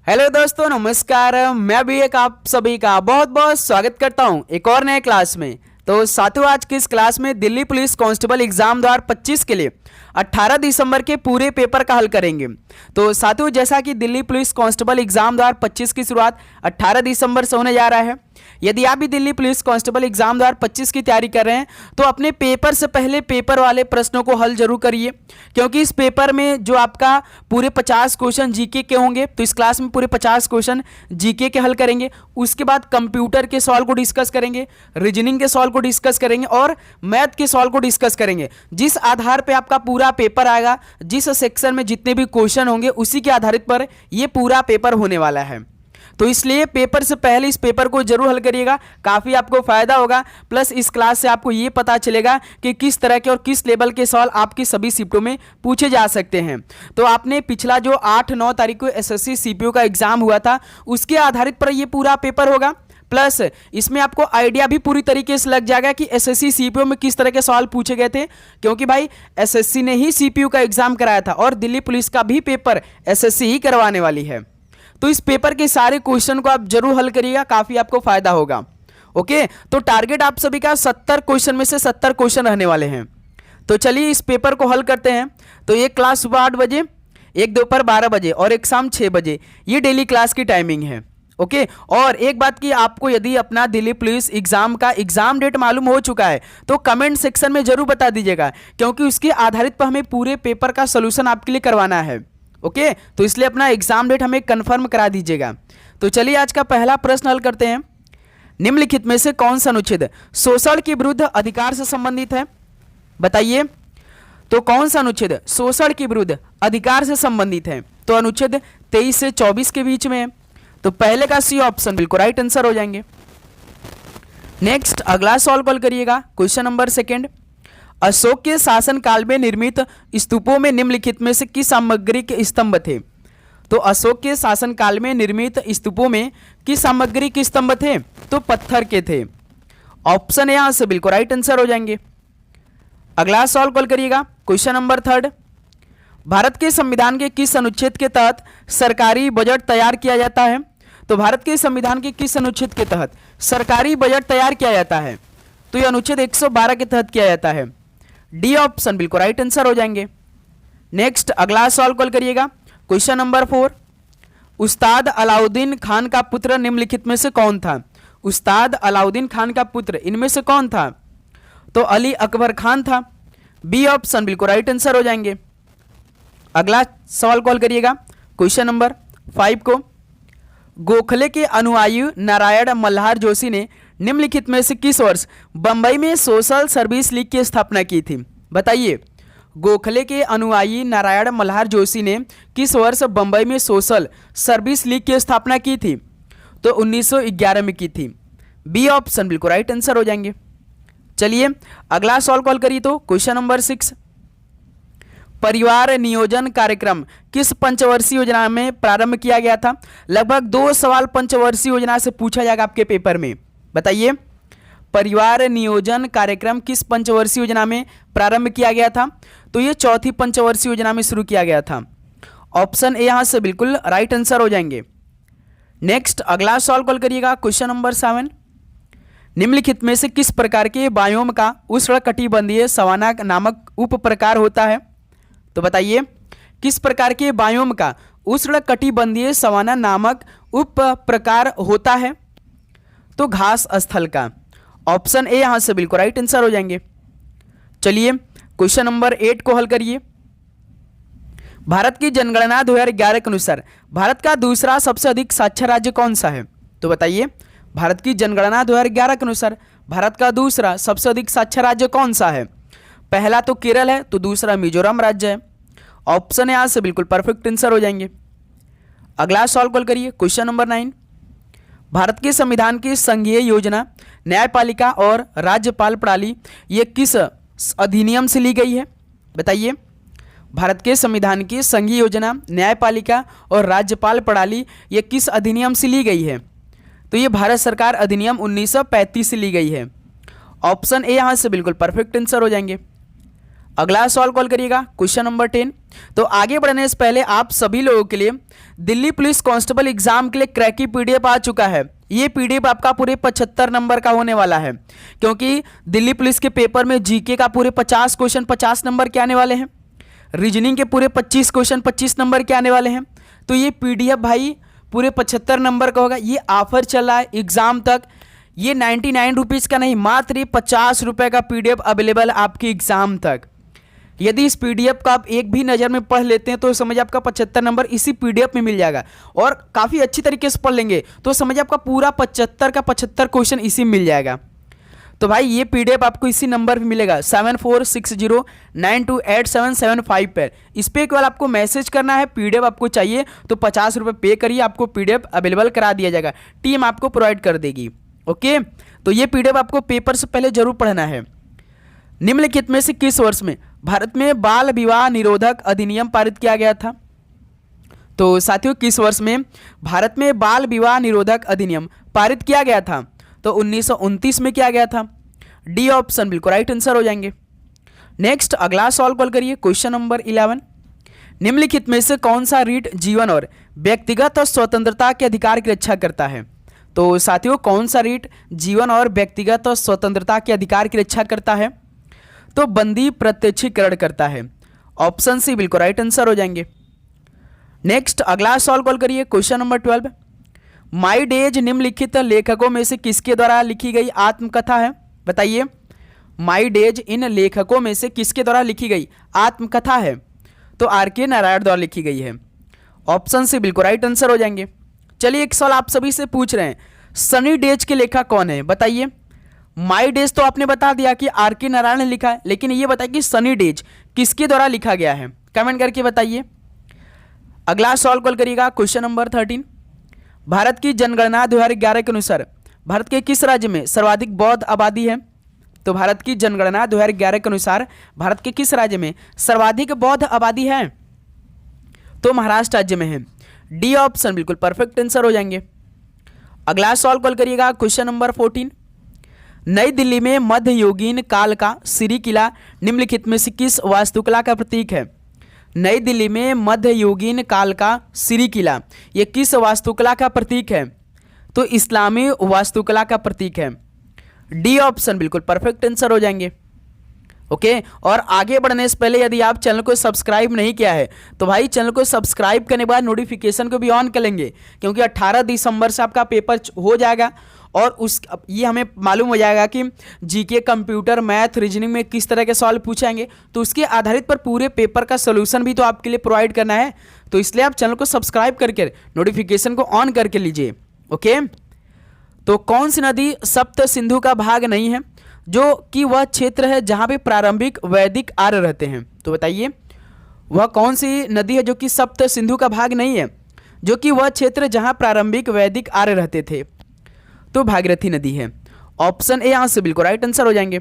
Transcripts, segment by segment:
Hello दोस्तों, नमस्कार। मैं भी एक आप सभी का बहुत बहुत स्वागत करता हूं एक और नए क्लास में। तो साथियों, आज की इस क्लास में दिल्ली पुलिस कांस्टेबल एग्जाम 2025 के लिए 18 दिसंबर के पूरे पेपर का हल करेंगे। तो साथियों, जैसा कि दिल्ली पुलिस कांस्टेबल एग्जाम 2025 की शुरुआत 18 दिसंबर से होने जा रहा है। यदि आप भी दिल्ली पुलिस कांस्टेबल एग्जाम 2025 की तैयारी कर रहे हैं तो अपने पेपर से पहले पेपर वाले प्रश्नों को हल जरूर करिए, क्योंकि इस पेपर में जो आपका पूरे 50 क्वेश्चन जीके के होंगे, तो इस क्लास में पूरे 50 क्वेश्चन जीके के हल करेंगे। उसके बाद कंप्यूटर के सवाल को डिस्कस करेंगे, रीजनिंग के सवाल को डिस्कस करेंगे और मैथ के सवाल को डिस्कस करेंगे। जिस आधार पर आपका पूरा पेपर आएगा, जिस सेक्शन में जितने भी क्वेश्चन होंगे, उसी के आधारित पर यह पूरा पेपर होने वाला है। तो इसलिए पेपर से पहले इस पेपर को जरूर हल करिएगा, काफ़ी आपको फायदा होगा। प्लस इस क्लास से आपको ये पता चलेगा कि किस तरह के और किस लेवल के सवाल आपकी सभी शिफ्टों में पूछे जा सकते हैं। तो आपने पिछला जो 8-9 तारीख को एसएससी सीपीओ का एग्जाम हुआ था, उसके आधारित पर ये पूरा पेपर होगा। प्लस इसमें आपको आइडिया भी पूरी तरीके से लग जाएगा कि एसएससी सीपीओ में किस तरह के सवाल पूछे गए थे, क्योंकि भाई एसएससी ने ही सीपीओ का एग्जाम कराया था और दिल्ली पुलिस का भी पेपर एसएससी ही करवाने वाली है। तो इस पेपर के सारे क्वेश्चन को आप जरूर हल करिएगा, काफी आपको फायदा होगा। ओके, तो टारगेट आप सभी का 70 क्वेश्चन में से 70 क्वेश्चन रहने वाले हैं। तो चलिए इस पेपर को हल करते हैं। तो एक क्लास सुबह 8 बजे, एक दोपहर 12 बजे और एक शाम 6 बजे, ये डेली क्लास की टाइमिंग है। ओके, और एक बात की, आपको यदि अपना दिल्ली पुलिस एग्जाम का एग्जाम डेट मालूम हो चुका है तो कमेंट सेक्शन में जरूर बता दीजिएगा, क्योंकि उसके आधारित पर हमें पूरे पेपर का सोल्यूशन आपके लिए करवाना है। ओके, तो इसलिए अपना एग्जाम डेट हमें कंफर्म करा दीजिएगा। तो चलिए आज का पहला प्रश्न हल करते हैं। निम्नलिखित में से कौन सा अनुच्छेद शोषण के विरुद्ध अधिकार से संबंधित है? बताइए, तो कौन सा अनुच्छेद शोषण के विरुद्ध अधिकार से संबंधित है? तो अनुच्छेद 23 से 24 के बीच में है। तो पहले का सी ऑप्शन बिल्कुल राइट आंसर हो जाएंगे। नेक्स्ट अगला सॉल्व कॉल करिएगा। क्वेश्चन नंबर 2, अशोक के शासन काल में निर्मित स्तूपों में निम्नलिखित में से किस सामग्री के स्तंभ थे? तो अशोक के शासन काल में निर्मित स्तूपों में किस सामग्री के स्तंभ थे? तो पत्थर के थे। ऑप्शन है यहां से बिल्कुल राइट आंसर हो जाएंगे। अगला सवाल कॉल करिएगा। क्वेश्चन नंबर 3, भारत के संविधान के किस अनुच्छेद के तहत सरकारी बजट तैयार किया जाता है? तो भारत के संविधान के किस अनुच्छेद के तहत सरकारी बजट तैयार किया जाता है? तो यह अनुच्छेद 112 के तहत किया जाता है। डी ऑप्शन बिल्कुल राइट आंसर हो जाएंगे। नेक्स्ट अगला सवाल कॉल करिएगा। क्वेश्चन नंबर 4, उस्ताद अलाउद्दीन खान का पुत्र निम्नलिखित में से कौन था? उस्ताद अलाउद्दीन खान का पुत्र इनमें से कौन था? तो अली अकबर खान था। बी ऑप्शन बिल्कुल राइट आंसर हो जाएंगे। अगला सवाल कॉल करिएगा। क्वेश्चन नंबर 5 को, गोखले के अनुयायी नारायण मल्हार जोशी ने निम्नलिखित में से किस वर्ष बंबई में सोशल सर्विस लीग की स्थापना की थी? बताइए, गोखले के अनुयायी नारायण मल्हार जोशी ने किस वर्ष बंबई में सोशल सर्विस लीग की स्थापना की थी? तो 1911 में की थी। बी ऑप्शन बिल्कुल राइट आंसर हो जाएंगे। चलिए अगला सवाल कॉल करिए। तो क्वेश्चन नंबर 6, परिवार नियोजन कार्यक्रम किस पंचवर्षीय योजना में प्रारंभ किया गया था? लगभग 2 सवाल पंचवर्षीय योजना से पूछा जाएगा आपके पेपर में। बताइए, परिवार नियोजन कार्यक्रम किस पंचवर्षीय योजना में प्रारंभ किया गया था? तो ये चौथी पंचवर्षीय योजना में शुरू किया गया था। ऑप्शन ए यहां से बिल्कुल राइट आंसर हो जाएंगे। नेक्स्ट अगला सवाल कॉल करिएगा। क्वेश्चन नंबर 7, निम्नलिखित में से किस प्रकार के बायोम का उष्णकटिबंधीय सवाना नामक उप प्रकार होता है? तो बताइए, किस प्रकार के बायोम का उष्णकटिबंधीय सवाना नामक उप प्रकार होता है? तो घास स्थल का। ऑप्शन ए यहां से बिल्कुल राइट आंसर हो जाएंगे। चलिए क्वेश्चन नंबर 8 को हल करिए। भारत की जनगणना 2011 के अनुसार भारत का दूसरा सबसे अधिक साक्षर राज्य कौन सा है? तो बताइए, भारत की जनगणना 2011 के अनुसार भारत का दूसरा सबसे अधिक साक्षर राज्य कौन सा है? पहला तो केरल है, तो दूसरा मिजोरम राज्य है। ऑप्शन यहां से बिल्कुल परफेक्ट आंसर हो जाएंगे। अगला सवाल कॉल करिए। क्वेश्चन नंबर 9, भारत के संविधान की संघीय योजना न्यायपालिका और राज्यपाल प्रणाली ये किस अधिनियम से ली गई है? बताइए, भारत के संविधान की संघीय योजना न्यायपालिका और राज्यपाल प्रणाली ये किस अधिनियम से ली गई है? तो ये भारत सरकार अधिनियम 1935 से ली गई है। ऑप्शन ए यहां से बिल्कुल परफेक्ट आंसर हो जाएंगे। अगला सवाल कॉल करिएगा क्वेश्चन नंबर 10। तो आगे बढ़ने से पहले आप सभी लोगों के लिए दिल्ली पुलिस कांस्टेबल एग्जाम के लिए क्रैक की पीडीएफ आ चुका है। ये पीडीएफ आपका पूरे 75 नंबर का होने वाला है, क्योंकि दिल्ली पुलिस के पेपर में जीके का पूरे 50 क्वेश्चन 50 नंबर के आने वाले हैं, रीजनिंग के पूरे 25 क्वेश्चन 25 नंबर के आने वाले हैं। तो ये पीडीएफ भाई पूरे 75 नंबर का होगा। ये ऑफर चल रहा है एग्जाम तक। ये 99 रुपीज़ का नहीं, मात्र 50 रुपये का पीडीएफ अवेलेबल आपके एग्जाम तक। यदि इस पीडीएफ का आप एक भी नज़र में पढ़ लेते हैं तो समझ आपका 75 नंबर इसी पीडीएफ में मिल जाएगा, और काफ़ी अच्छी तरीके से पढ़ लेंगे तो समझ आपका पूरा 75 का 75 क्वेश्चन इसी मिल जाएगा। तो भाई ये पीडीएफ आपको इसी नंबर पे मिलेगा 7460928775 पर। इस पर केवल आपको मैसेज करना है, पीडीएफ आपको चाहिए तो 50 रुपये पे करिए, आपको पीडीएफ अवेलेबल करा दिया जाएगा, टीम आपको प्रोवाइड कर देगी। ओके, तो ये पीडीएफ आपको पेपर से पहले जरूर पढ़ना है। निम्नलिखित में से किस वर्ष में भारत में बाल विवाह निरोधक अधिनियम पारित किया गया था? तो साथियों किस वर्ष में भारत में बाल विवाह निरोधक अधिनियम पारित किया गया था? तो 1929 में किया गया था। डी ऑप्शन बिल्कुल राइट आंसर हो जाएंगे। नेक्स्ट अगला सवाल कॉल करिए क्वेश्चन नंबर 11। निम्नलिखित में से कौन सा रीट जीवन और व्यक्तिगत स्वतंत्रता के अधिकार की रक्षा करता है? तो साथियों कौन सा रीट जीवन और व्यक्तिगत स्वतंत्रता के अधिकार की रक्षा करता है? तो बंदी प्रत्यक्षीकरण करता है। ऑप्शन सी बिल्कुल राइट आंसर हो जाएंगे। नेक्स्ट अगला सवाल कॉल करिए क्वेश्चन नंबर 12। माई डेज निम्नलिखित लेखकों में से किसके द्वारा लिखी गई आत्मकथा है? बताइए, माई डेज इन लेखकों में से किसके द्वारा लिखी गई आत्मकथा है? तो आर.के. नारायण द्वारा लिखी गई है। ऑप्शन सी बिल्कुल राइट आंसर हो जाएंगे। चलिए एक सवाल आप सभी से पूछ रहे हैं, सनी डेज के लेखक कौन है? बताइए। माई डेज तो आपने बता दिया कि आर.के. नारायण ने लिखा है, लेकिन ये बताइए कि सनी डेज किसके द्वारा लिखा गया है? कमेंट करके बताइए। अगला सवाल कॉल करिएगा क्वेश्चन नंबर 13। भारत की जनगणना 2011 के अनुसार भारत के किस राज्य में सर्वाधिक बौद्ध आबादी है? तो भारत की जनगणना 2011 के अनुसार भारत के किस राज्य में सर्वाधिक बौद्ध आबादी है? तो महाराष्ट्र राज्य में है। डी ऑप्शन बिल्कुल परफेक्ट आंसर हो जाएंगे। अगला सवाल कॉल करिएगा क्वेश्चन नंबर 14। नई दिल्ली में मध्ययुगीन काल का सिरी किला निम्नलिखित में से किस वास्तुकला का प्रतीक है? नई दिल्ली में मध्ययुगीन काल का सिरी किला ये किस वास्तुकला का प्रतीक है? तो इस्लामी वास्तुकला का प्रतीक है। डी ऑप्शन बिल्कुल परफेक्ट आंसर हो जाएंगे। ओके, और आगे बढ़ने से पहले यदि आप चैनल को सब्सक्राइब नहीं किया है तो भाई चैनल को सब्सक्राइब करने के बाद नोटिफिकेशन को भी ऑन कर लेंगे, क्योंकि 18 दिसंबर से आपका पेपर हो जाएगा और ये हमें मालूम हो जाएगा कि जीके, कंप्यूटर, मैथ, रीजनिंग में किस तरह के सवाल पूछेंगे, तो उसके आधारित पर पूरे पेपर का सोल्यूशन भी तो आपके लिए प्रोवाइड करना है। तो इसलिए आप चैनल को सब्सक्राइब करके नोटिफिकेशन को ऑन करके लीजिए। ओके, तो कौन सी नदी सप्त सिंधु का भाग नहीं है, जो कि वह क्षेत्र है जहाँ पे प्रारंभिक वैदिक आर्य रहते हैं? तो बताइए वह कौन सी नदी है जो कि सप्त सिंधु का भाग नहीं है, जो कि वह क्षेत्र जहाँ प्रारंभिक वैदिक आर्य रहते थे? तो भागीरथी नदी है। ऑप्शन ए यहाँ से बिल्कुल राइट आंसर हो जाएंगे।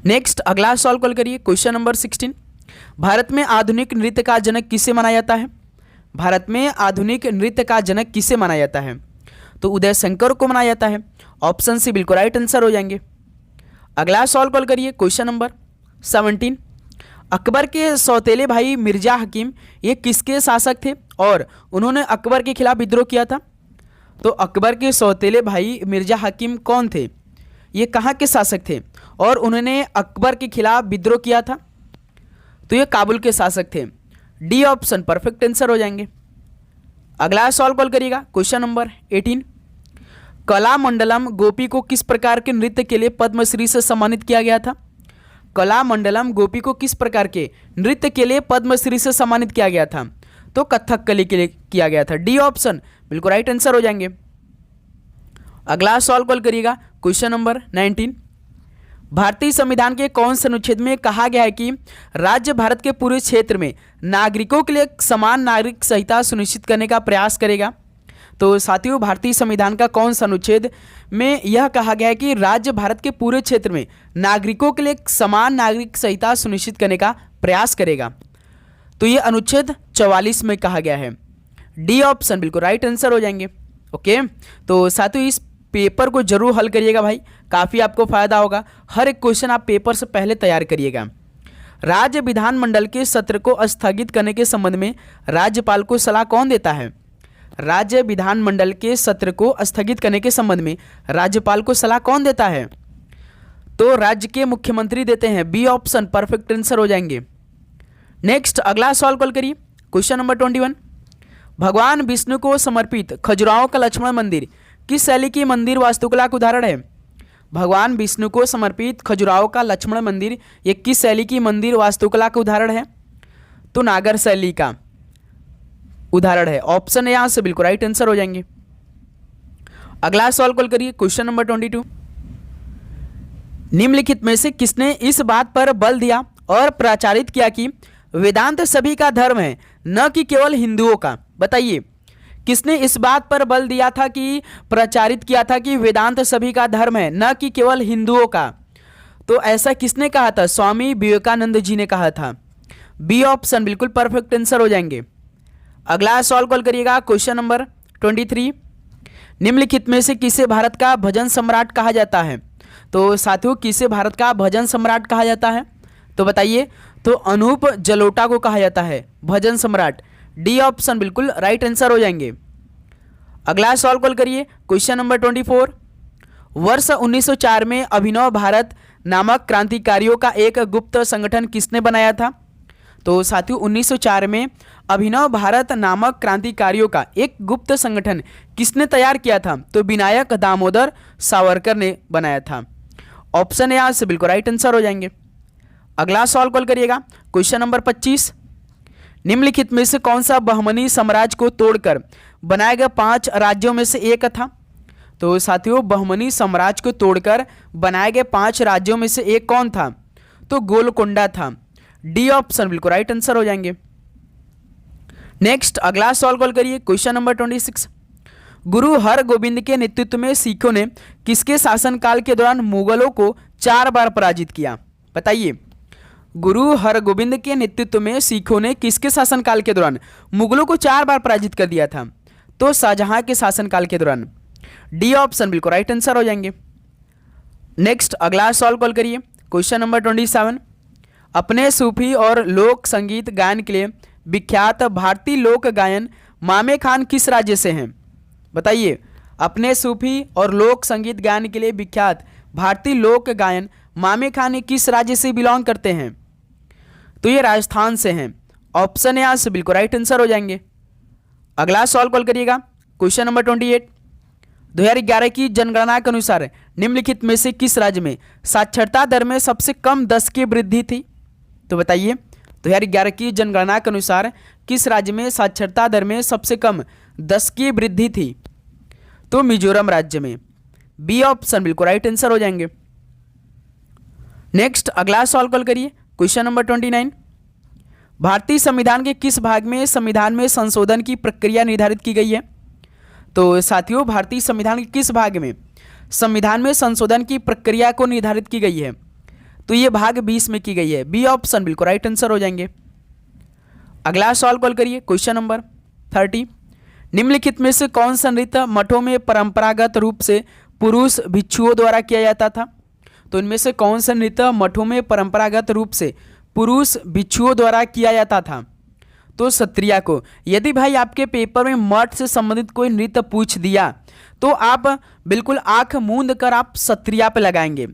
नेक्स्ट अगला सवाल कॉल करिए क्वेश्चन नंबर 16। भारत में आधुनिक नृत्य का जनक किसे माना जाता है? भारत में आधुनिक नृत्य का जनक किसे माना जाता है? तो उदय शंकर को माना जाता है। ऑप्शन सी बिल्कुल राइट आंसर हो जाएंगे। अगला सवाल कॉल करिए क्वेश्चन नंबर 17। अकबर के सौतेले भाई मिर्जा हकीम ये किसके शासक थे और उन्होंने अकबर के खिलाफ विद्रोह किया था? तो अकबर के सौतेले भाई मिर्जा हकीम कौन थे? ये कहाँ के शासक थे और उन्होंने अकबर के खिलाफ विद्रोह किया था? तो ये काबुल के शासक थे। डी ऑप्शन परफेक्ट आंसर हो जाएंगे। अगला सवाल कॉल करिएगा क्वेश्चन नंबर 18। कलामंडलम गोपी को किस प्रकार के नृत्य के लिए पद्मश्री से सम्मानित किया गया था? कलामंडलम गोपी को किस प्रकार के नृत्य के लिए पद्मश्री से सम्मानित किया गया था? तो कथक कली के लिए किया गया था। डी ऑप्शन बिल्कुल राइट आंसर हो जाएंगे। अगला सवाल कॉल करिएगा क्वेश्चन नंबर 19। भारतीय संविधान के कौन से अनुच्छेद में कहा गया है कि राज्य भारत के पूरे क्षेत्र में नागरिकों के लिए समान नागरिक संहिता सुनिश्चित करने का प्रयास करेगा? तो साथियों भारतीय संविधान का कौन सा अनुच्छेद में यह कहा गया है कि राज्य भारत के पूरे क्षेत्र में नागरिकों के लिए समान नागरिक संहिता सुनिश्चित करने का प्रयास करेगा? तो ये अनुच्छेद 44 में कहा गया है। डी ऑप्शन बिल्कुल राइट आंसर हो जाएंगे। ओके, तो साथियों इस पेपर को जरूर हल करिएगा भाई, काफ़ी आपको फायदा होगा। हर एक क्वेश्चन आप पेपर से पहले तैयार करिएगा। राज्य विधानमंडल के सत्र को स्थगित करने के संबंध में राज्यपाल को सलाह कौन देता है? राज्य विधानमंडल के सत्र को स्थगित करने के संबंध में राज्यपाल को सलाह कौन देता है? तो राज्य के मुख्यमंत्री देते हैं। बी ऑप्शन परफेक्ट आंसर हो जाएंगे। नेक्स्ट अगला सवाल कॉल करिए, क्वेश्चन नंबर 21। भगवान विष्णु को समर्पित खजुराहो का लक्ष्मण मंदिर किस शैली की मंदिर वास्तुकला का उदाहरण है? भगवान विष्णु को समर्पित खजुराहो का लक्ष्मण मंदिर ये किस शैली की मंदिर वास्तुकला का उदाहरण है? तो नागर शैली का उदाहरण है। ऑप्शन यहां से बिल्कुल राइट आंसर हो जाएंगे। अगला सवाल कॉल करिए, क्वेश्चन नंबर 22। निम्नलिखित में से किसने इस बात पर बल दिया और प्रचारित किया कि वेदांत सभी का धर्म है, न कि केवल हिंदुओं का? बताइए, किसने इस बात पर बल दिया था कि प्रचारित किया था कि वेदांत सभी का धर्म है, न कि केवल हिंदुओं का? तो ऐसा किसने कहा था? स्वामी विवेकानंद जी ने कहा था। बी ऑप्शन बिल्कुल परफेक्ट आंसर हो जाएंगे। अगला सवाल कॉल करिएगा, क्वेश्चन नंबर 23। निम्नलिखित में से किसे भारत का भजन सम्राट कहा जाता है? तो साथियों, किसे भारत का भजन सम्राट कहा जाता है? तो बताइए। तो अनूप जलोटा को कहा जाता है भजन सम्राट। डी ऑप्शन बिल्कुल राइट आंसर हो जाएंगे। अगला सवाल कॉल करिए, क्वेश्चन नंबर 24। वर्ष 1904 में अभिनव भारत नामक क्रांतिकारियों का एक गुप्त संगठन किसने बनाया था? तो साथियों, 1904 में अभिनव भारत नामक क्रांतिकारियों का एक गुप्त संगठन किसने तैयार किया था? तो विनायक दामोदर सावरकर ने बनाया था। ऑप्शन यहां से बिल्कुल राइट आंसर हो जाएंगे। अगला सवाल कॉल करिएगा, क्वेश्चन नंबर 25। निम्नलिखित में से कौन सा बहमनी साम्राज्य को तोड़कर बनाए गए 5 राज्यों में से एक था? तो साथियों, बहमनी साम्राज्य को तोड़कर बनाए गए 5 राज्यों में से एक कौन था? तो गोलकोंडा था। डी ऑप्शन बिल्कुल राइट आंसर हो जाएंगे। नेक्स्ट अगला सवाल कॉल करिए, क्वेश्चन नंबर 26। गुरु हरगोविंद के नेतृत्व में सिखों ने किसके शासनकाल के दौरान मुगलों को 4 बार पराजित किया? बताइए, गुरु हरगोविंद के नेतृत्व में सिखों ने किसके शासनकाल के दौरान मुगलों को 4 बार पराजित कर दिया था? तो शाहजहां के शासनकाल के दौरान। डी ऑप्शन बिल्कुल राइट आंसर हो जाएंगे। नेक्स्ट अगला सवाल कॉल करिए, क्वेश्चन नंबर 27। अपने सूफी और लोक संगीत गायन के लिए विख्यात भारतीय लोक गायन मामे खान किस राज्य से हैं? बताइए, अपने सूफी और लोक संगीत गायन के लिए विख्यात भारतीय लोक गायन मामे खान किस राज्य से बिलोंग करते हैं? तो ये राजस्थान से हैं। ऑप्शन यहां से बिल्कुल राइट आंसर हो जाएंगे। अगला सवाल कॉल करिएगा, क्वेश्चन नंबर 28। 2011 की जनगणना के अनुसार निम्नलिखित में से किस राज्य में साक्षरता दर में सबसे कम 10 की वृद्धि थी? तो बताइए, 2011 की जनगणना के अनुसार किस राज्य में साक्षरता दर में सबसे कम 10 की वृद्धि थी? तो मिजोरम राज्य में। बी ऑप्शन बिल्कुल राइट आंसर हो जाएंगे। नेक्स्ट अगला सवाल कॉल करिए, क्वेश्चन नंबर 29। भारतीय संविधान के किस भाग में संविधान में संशोधन की प्रक्रिया निर्धारित की गई है? तो साथियों, भारतीय संविधान के किस भाग में संविधान में संशोधन की प्रक्रिया को निर्धारित की गई है? तो ये भाग 20 में की गई है। बी ऑप्शन बिल्कुल राइट आंसर हो जाएंगे। अगला सवाल कॉल करिए, क्वेश्चन नंबर 30। निम्नलिखित में से कौन सा नृत्य मठों में परंपरागत रूप से पुरुष भिक्षुओं द्वारा किया जाता था? तो इनमें से कौन सा नृत्य मठों में परंपरागत रूप से पुरुष भिक्षुओं द्वारा किया जाता था? तो सत्रिया को। यदि भाई आपके पेपर में मठ से संबंधित कोई नृत्य पूछ दिया तो आप बिल्कुल आंख मूंद कर आप सत्रिया पे लगाएंगे,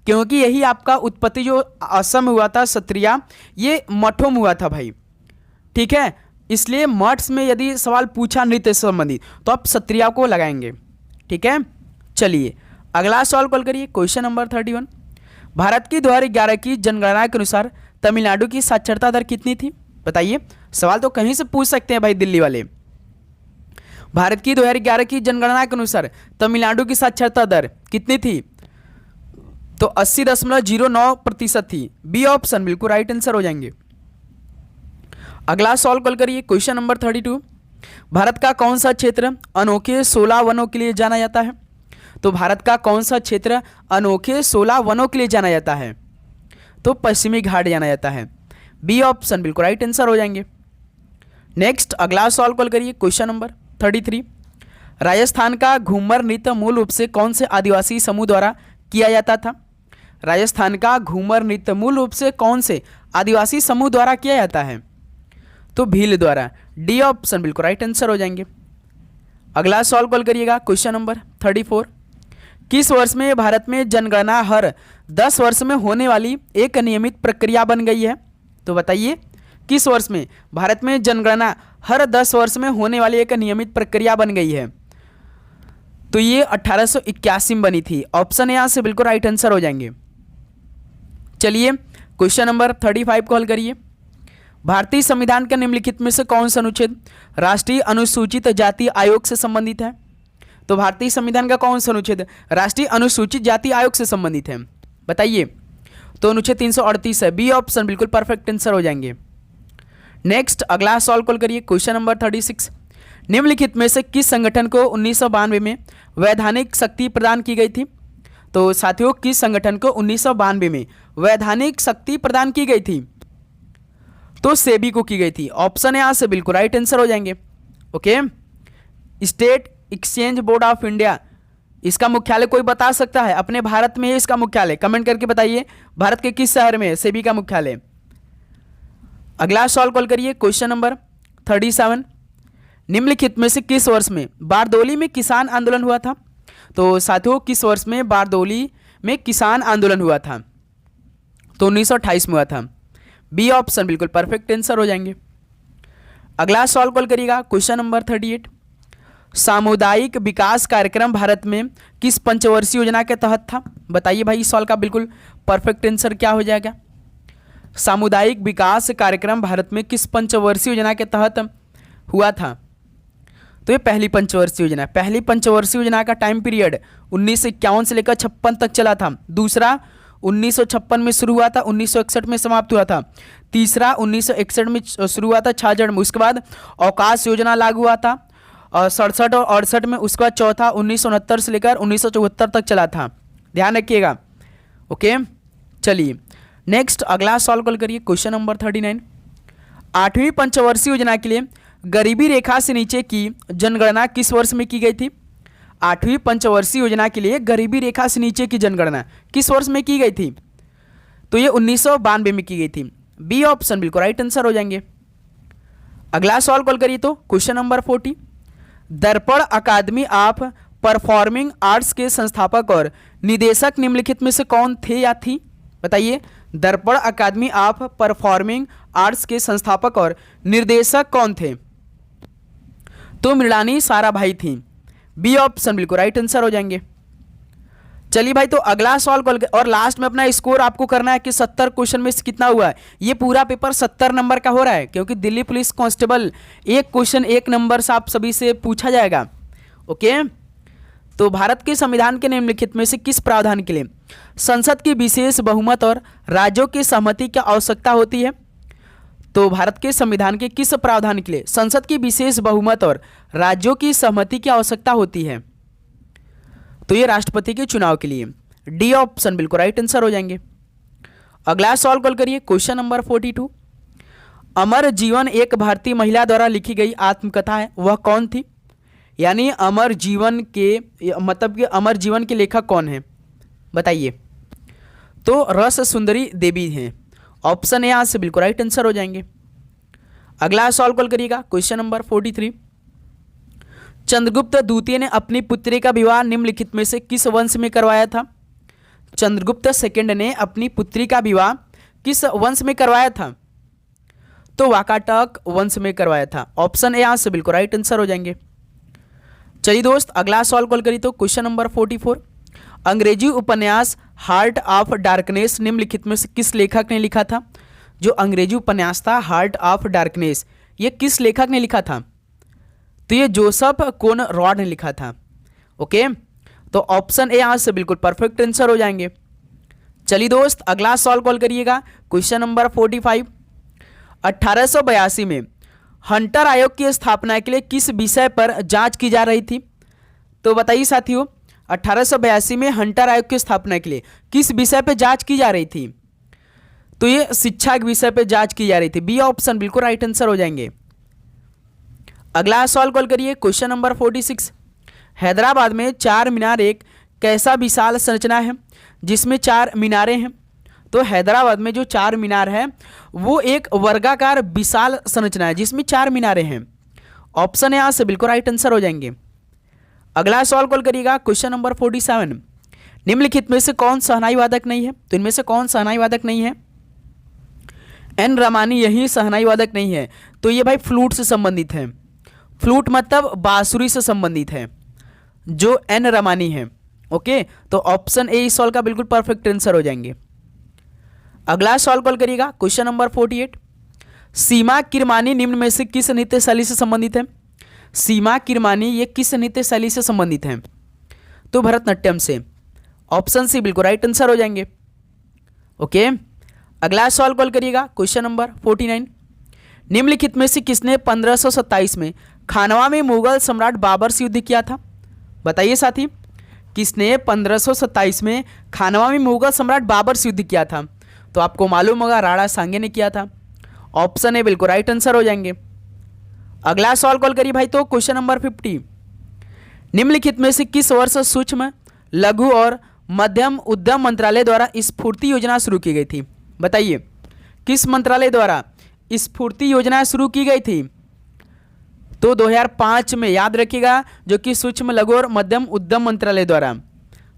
क्योंकि यही आपका उत्पत्ति जो असम हुआ था सत्रिया, ये मठों में हुआ था भाई। ठीक है, इसलिए मठ में यदि सवाल पूछा नृत्य से संबंधित तो आप सत्रिया को लगाएंगे। ठीक है, चलिए अगला सवाल कॉल करिए, क्वेश्चन नंबर 31। भारत की 2011 की जनगणना के अनुसार तमिलनाडु की साक्षरता दर कितनी थी? बताइए, सवाल तो कहीं से पूछ सकते हैं भाई दिल्ली वाले। भारत की 2011 की जनगणना के अनुसार तमिलनाडु की साक्षरता दर कितनी थी? तो 80.09% थी। बी ऑप्शन बिल्कुल राइट आंसर हो जाएंगे। अगला सवाल कॉल करिए, क्वेश्चन नंबर 32। भारत का कौन सा क्षेत्र अनोखे 16 वनों के लिए जाना जाता है? तो भारत का कौन सा क्षेत्र अनोखे 16 वनों के लिए जाना जाता है? तो पश्चिमी घाट जाना जाता है। बी ऑप्शन बिल्कुल राइट आंसर हो जाएंगे। नेक्स्ट अगला सवाल कॉल करिए, क्वेश्चन नंबर 33। राजस्थान का घूमर नृत्य मूल रूप से कौन से आदिवासी समूह द्वारा किया जाता था? राजस्थान का घूमर नृत्य मूल रूप से कौन से आदिवासी समूह द्वारा किया जाता है? तो भील द्वारा। डी ऑप्शन बिल्कुल राइट आंसर हो जाएंगे। अगला सवाल कॉल करिएगा, क्वेश्चन नंबर 34। किस वर्ष में भारत में जनगणना हर 10 वर्ष में होने वाली एक नियमित प्रक्रिया बन गई है? तो बताइए, किस वर्ष में भारत में जनगणना हर 10 वर्ष में होने वाली एक नियमित प्रक्रिया बन गई है? तो ये 1881 में बनी थी। ऑप्शन यहाँ से बिल्कुल राइट आंसर हो जाएंगे। चलिए क्वेश्चन नंबर 35 कॉल करिए। भारतीय संविधान के निम्नलिखित में से कौन सा अनुच्छेद राष्ट्रीय अनुसूचित जाति आयोग से संबंधित है? तो भारतीय संविधान का कौन सा अनुच्छेद राष्ट्रीय अनुसूचित जाति आयोग से संबंधित है? बताइए। तो अनुच्छेद 338 है। बी ऑप्शन बिल्कुल परफेक्ट आंसर हो जाएंगे। नेक्स्ट अगला सवाल कॉल करिए, क्वेश्चन नंबर 36। निम्नलिखित में से किस संगठन को 1992 में वैधानिक शक्ति प्रदान की गई थी? तो साथियों, किस संगठन को 1992 में वैधानिक शक्ति प्रदान की गई थी? तो सेबी को की गई थी। ऑप्शन यहां से बिल्कुल राइट आंसर हो जाएंगे। Okay, state exchange board of India, इसका मुख्यालय कोई बता सकता है? अपने भारत में है इसका मुख्यालय? कमेंट करके बताइए, भारत के किस शहर में है सेबी का मुख्यालय? अगला सवाल कॉल करिए, क्वेश्चन नंबर 37। निम्नलिखित में से किस वर्ष में बारदोली में किसान आंदोलन हुआ था? तो साथियों, किस वर्ष में बारदोली में किसान आंदोलन हुआ था? तो 1928 में हुआ था। बी ऑप्शन बिल्कुल परफेक्ट आंसर हो जाएंगे। अगला सवाल कॉल करिएगा, क्वेश्चन नंबर 38। सामुदायिक विकास कार्यक्रम भारत में किस पंचवर्षीय योजना के तहत था? बताइए भाई, इस सवाल का बिल्कुल परफेक्ट आंसर क्या हो जाएगा? सामुदायिक विकास कार्यक्रम भारत में किस पंचवर्षीय योजना के तहत हुआ था? तो ये पहली पंचवर्षीय योजना। पहली पंचवर्षीय योजना का टाइम पीरियड 1951 से लेकर 56 तक चला था। दूसरा 1956 में शुरू हुआ था, 1961 में समाप्त हुआ था। तीसरा 1961 में शुरू हुआ था, 66 में। उसके बाद अवकाश योजना लागू हुआ था 67 और 68 में। उसके बाद चौथा 1969 से लेकर 1974 तक चला था। ध्यान रखिएगा। ओके, चलिए नेक्स्ट अगला सवाल कॉल करिए, क्वेश्चन नंबर 39। 8वीं पंचवर्षीय योजना के लिए गरीबी रेखा से नीचे की जनगणना किस वर्ष में की गई थी? 8वीं पंचवर्षीय योजना के लिए गरीबी रेखा से नीचे की जनगणना किस वर्ष में की गई थी? तो ये 1992 में की गई थी। बी ऑप्शन बिल्कुल राइट आंसर हो जाएंगे। अगला सवाल कॉल करिए, तो क्वेश्चन नंबर 40। दर्पण अकादमी ऑफ परफॉर्मिंग आर्ट्स के संस्थापक और निदेशक निम्नलिखित में से कौन थे या थी? बताइए, दर्पण अकादमी ऑफ परफॉर्मिंग आर्ट्स के संस्थापक और निर्देशक कौन थे? तो मृणाली साराभाई थी। बी ऑप्शन बिल्कुल राइट आंसर हो जाएंगे। चलिए भाई, तो अगला सवाल कॉल और लास्ट में अपना स्कोर आपको करना है कि 70 क्वेश्चन में कितना हुआ है। ये पूरा पेपर 70 नंबर का हो रहा है, क्योंकि दिल्ली पुलिस कांस्टेबल एक क्वेश्चन एक नंबर से आप सभी से पूछा जाएगा। ओके, तो भारत के संविधान के निम्नलिखित में से किस प्रावधान के लिए संसद की विशेष बहुमत और राज्यों की सहमति की आवश्यकता होती है? तो भारत के संविधान के किस प्रावधान के लिए संसद की विशेष बहुमत और राज्यों की सहमति की आवश्यकता होती है? तो ये राष्ट्रपति के चुनाव के लिए। डी ऑप्शन बिल्कुल राइट आंसर हो जाएंगे। अगला सवाल कॉल करिए, क्वेश्चन नंबर 42। अमर जीवन एक भारतीय महिला द्वारा लिखी गई आत्मकथा है, वह कौन थी? यानी अमर जीवन के मतलब कि अमर जीवन के लेखक कौन है? बताइए। तो रस सुंदरी देवी हैं। ऑप्शन यहाँ से बिल्कुल राइट आंसर हो जाएंगे। अगला सवाल कॉल करिएगा, क्वेश्चन नंबर 43। चंद्रगुप्त द्वितीय ने अपनी पुत्री का विवाह निम्नलिखित में से किस वंश में करवाया था? चंद्रगुप्त सेकंड ने अपनी पुत्री का विवाह किस वंश में करवाया था? तो वाकाटक वंश में करवाया था। ऑप्शन यहाँ से बिल्कुल राइट आंसर हो जाएंगे। चलिए दोस्त, अगला सवाल कॉल करिए, तो क्वेश्चन नंबर 44। अंग्रेजी उपन्यास हार्ट ऑफ डार्कनेस निम्नलिखित में से किस लेखक ने लिखा था? जो अंग्रेजी उपन्यास था हार्ट ऑफ डार्कनेस, ये किस लेखक ने लिखा था? तो ये जोसेफ कोनरॉड ने लिखा था। ओके, तो ऑप्शन ए यहाँ से बिल्कुल परफेक्ट आंसर हो जाएंगे। चलिए दोस्त, अगला सवाल कॉल करिएगा, क्वेश्चन नंबर 45। 1882 में हंटर आयोग की स्थापना के लिए किस विषय पर जांच की जा रही थी? तो बताइए साथियों, 1882 में हंटर आयोग की स्थापना के लिए किस विषय पर जांच की जा रही थी? तो ये शिक्षा के विषय पर जांच की जा रही थी। बी ऑप्शन बिल्कुल राइट आंसर हो जाएंगे। अगला सवाल कॉल करिए, क्वेश्चन नंबर 46। हैदराबाद में चार मीनार एक कैसा विशाल संरचना है जिसमें चार मीनारें हैं? तो हैदराबाद में जो चार मीनार है वो एक वर्गाकार विशाल संरचना है जिसमें चार मीनारें हैं। ऑप्शन है यहाँ से बिल्कुल राइट आंसर हो जाएंगे। अगला सवाल कॉल करिएगा, क्वेश्चन नंबर 47। निम्नलिखित में से कौन शहनाई वादक नहीं है? तो इनमें से कौन शहनाई वादक नहीं है? एन रमानी यही शहनाई वादक नहीं है। तो ये भाई फ्लूट से संबंधित है। फ्लूट मतलब बांसुरी से संबंधित है जो एन रमानी है। ओके, तो ऑप्शन ए इस सवाल का बिल्कुल परफेक्ट आंसर हो जाएंगे। अगला सवाल कॉल करिएगा, क्वेश्चन नंबर 48। सीमा किरमानी निम्न में से किस नृत्य शैली से संबंधित है? सीमा किरमानी ये किस नृत्य शैली से संबंधित है? तो भरतनाट्यम से। ऑप्शन सी बिल्कुल राइट आंसर हो जाएंगे। ओके, अगला सवाल कॉल करिएगा, क्वेश्चन नंबर 49। निम्नलिखित में से किसने 1527 में खानवा में मुगल सम्राट बाबर से युद्ध किया था? बताइए साथी, किसने 1527 में खानवा में मुगल सम्राट बाबर से युद्ध किया था? तो आपको मालूम होगा राणा सांगे ने किया था। ऑप्शन ए बिल्कुल राइट आंसर हो जाएंगे। अगला सवाल कॉल करिए भाई, तो क्वेश्चन नंबर 50। निम्नलिखित में से किस वर्ष सूक्ष्म लघु और मध्यम उद्यम मंत्रालय द्वारा स्फूर्ति योजना शुरू की गई थी? बताइए, किस मंत्रालय द्वारा स्फूर्ति योजना शुरू की गई थी? तो 2005 में, याद रखिएगा, जो कि सूक्ष्म लघु और मध्यम उद्यम मंत्रालय द्वारा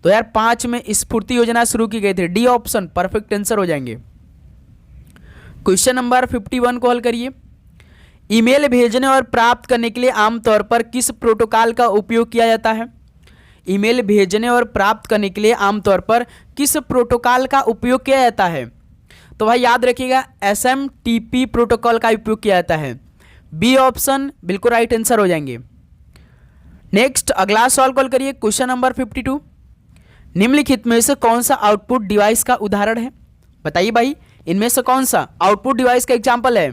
2005 में स्फूर्ति योजना शुरू की गई थी। डी ऑप्शन परफेक्ट आंसर हो जाएंगे। क्वेश्चन नंबर 51 को हल करिए। ईमेल भेजने और प्राप्त करने के लिए आमतौर पर किस प्रोटोकॉल का उपयोग किया जाता है? ईमेल भेजने और प्राप्त करने के लिए आमतौर पर किस प्रोटोकॉल का उपयोग किया जाता है? तो भाई याद रखिएगा, SMTP प्रोटोकॉल का उपयोग किया जाता है। बी ऑप्शन बिल्कुल राइट आंसर हो जाएंगे। नेक्स्ट अगला सवाल कॉल करिए, क्वेश्चन नंबर 52। निम्नलिखित में से कौन सा आउटपुट डिवाइस का उदाहरण है? बताइए भाई, इनमें से कौन सा आउटपुट डिवाइस का एग्जाम्पल है?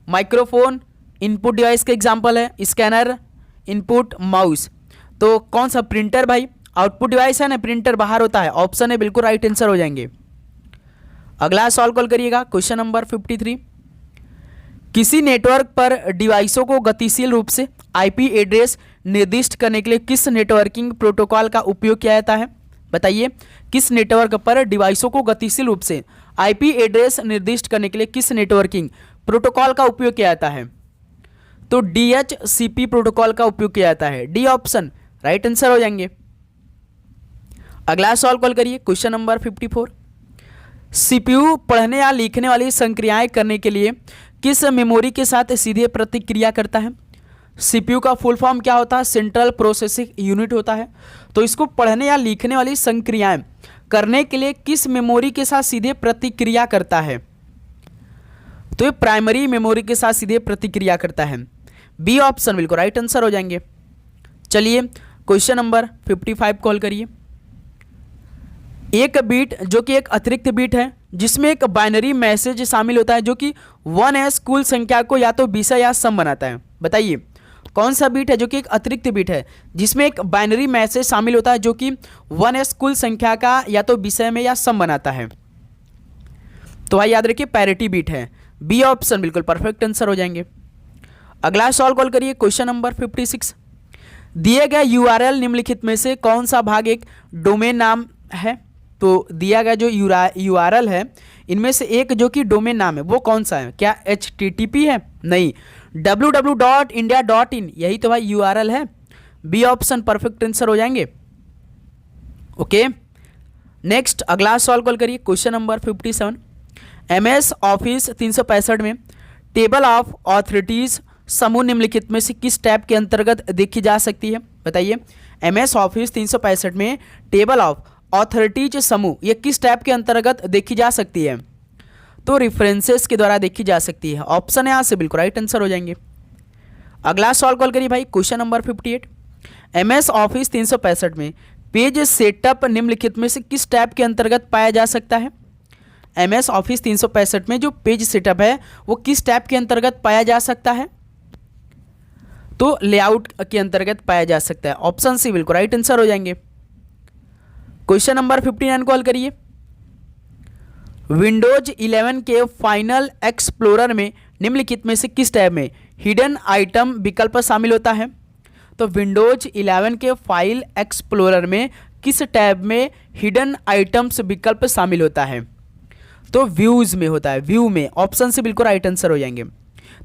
माइक्रोफोन इनपुट डिवाइस का एग्जाम्पल है, स्कैनर इनपुट, माउस। तो कौन सा? प्रिंटर भाई आउटपुट डिवाइस है ना, प्रिंटर बाहर होता है। ऑप्शन है बिल्कुल राइट आंसर हो जाएंगे। अगला सवाल कॉल करिएगा, क्वेश्चन नंबर 53। किसी नेटवर्क पर डिवाइसों को गतिशील रूप से IP एड्रेस निर्दिष्ट करने के लिए किस नेटवर्किंग प्रोटोकॉल का उपयोग किया जाता है? बताइए, किस नेटवर्क पर डिवाइसों को गतिशील रूप से IP एड्रेस निर्दिष्ट करने के लिए किस नेटवर्किंग प्रोटोकॉल का उपयोग किया जाता है? तो DHCP प्रोटोकॉल का उपयोग किया जाता है। डी ऑप्शन राइट आंसर हो जाएंगे। अगला सवाल कॉल करिए, क्वेश्चन नंबर 54। CPU पढ़ने या लिखने वाली संक्रियाएं करने के लिए किस मेमोरी के साथ सीधे प्रतिक्रिया करता है? CPU का फुल फॉर्म क्या होता है? सेंट्रल प्रोसेसिंग यूनिट होता है। तो इसको पढ़ने या लिखने वाली संक्रियाएं करने के लिए किस मेमोरी के साथ सीधे प्रतिक्रिया करता है? तो ये प्राइमरी मेमोरी के साथ सीधे प्रतिक्रिया करता है। बी ऑप्शन बिल्कुल राइट आंसर हो जाएंगे। चलिए क्वेश्चन नंबर 55 कॉल करिए। एक बीट जो कि एक अतिरिक्त बीट है जिसमें एक बाइनरी मैसेज शामिल होता है जो कि 1s कुल संख्या को या तो विषय या सम बनाता है। बताइए कौन सा बीट है जो कि एक अतिरिक्त बीट है जिसमें एक बाइनरी मैसेज शामिल होता है जो कि 1s कुल संख्या का या तो विषय में या सम बनाता है? तो भाई याद रखिए पैरिटी बीट है। बी ऑप्शन बिल्कुल परफेक्ट आंसर हो जाएंगे। अगला सवाल कॉल करिए, क्वेश्चन नंबर 56। दिए गए URL निम्नलिखित में से कौन सा भाग एक डोमेन नाम है? तो दिया गया जो URL है इनमें से एक जो कि डोमेन नाम है वो कौन सा है? क्या HTTP है? नहीं, www.india.in यही तो भाई URL है। बी ऑप्शन परफेक्ट आंसर हो जाएंगे। ओके, नेक्स्ट अगला सवाल कॉल करिए, क्वेश्चन नंबर 57। MS ऑफिस 365 में टेबल ऑफ ऑथोरिटीज समूह निम्नलिखित में से किस टैब के अंतर्गत देखी जा सकती है? बताइए MS ऑफिस 365 में टेबल ऑफ ऑथोरिटीज समूह ये किस टैब के अंतर्गत देखी जा सकती है? तो रेफरेंसेस के द्वारा देखी जा सकती है। ऑप्शन है यहाँ से बिल्कुल राइट आंसर हो जाएंगे। अगला सवाल कॉल करिए भाई, क्वेश्चन नंबर 58। MS ऑफिस 365 में पेज सेटअप निम्नलिखित में से किस टैब के अंतर्गत पाया जा सकता है? MS ऑफिस 365 में जो पेज सेटअप है वो किस टैब के अंतर्गत पाया जा सकता है? तो लेआउट के अंतर्गत पाया जा सकता है। ऑप्शन सी बिल्कुल राइट आंसर हो जाएंगे। क्वेश्चन नंबर 59 कॉल करिए। विंडोज 11 के फाइनल एक्सप्लोरर में निम्नलिखित में से किस टैब में हिडन आइटम विकल्प शामिल होता है? तो विंडोज 11 के फाइल एक्सप्लोरर में किस टैब में हिडन आइटम्स विकल्प शामिल होता है? तो व्यूज में होता है, व्यू में। ऑप्शन से बिल्कुल राइट आंसर हो जाएंगे।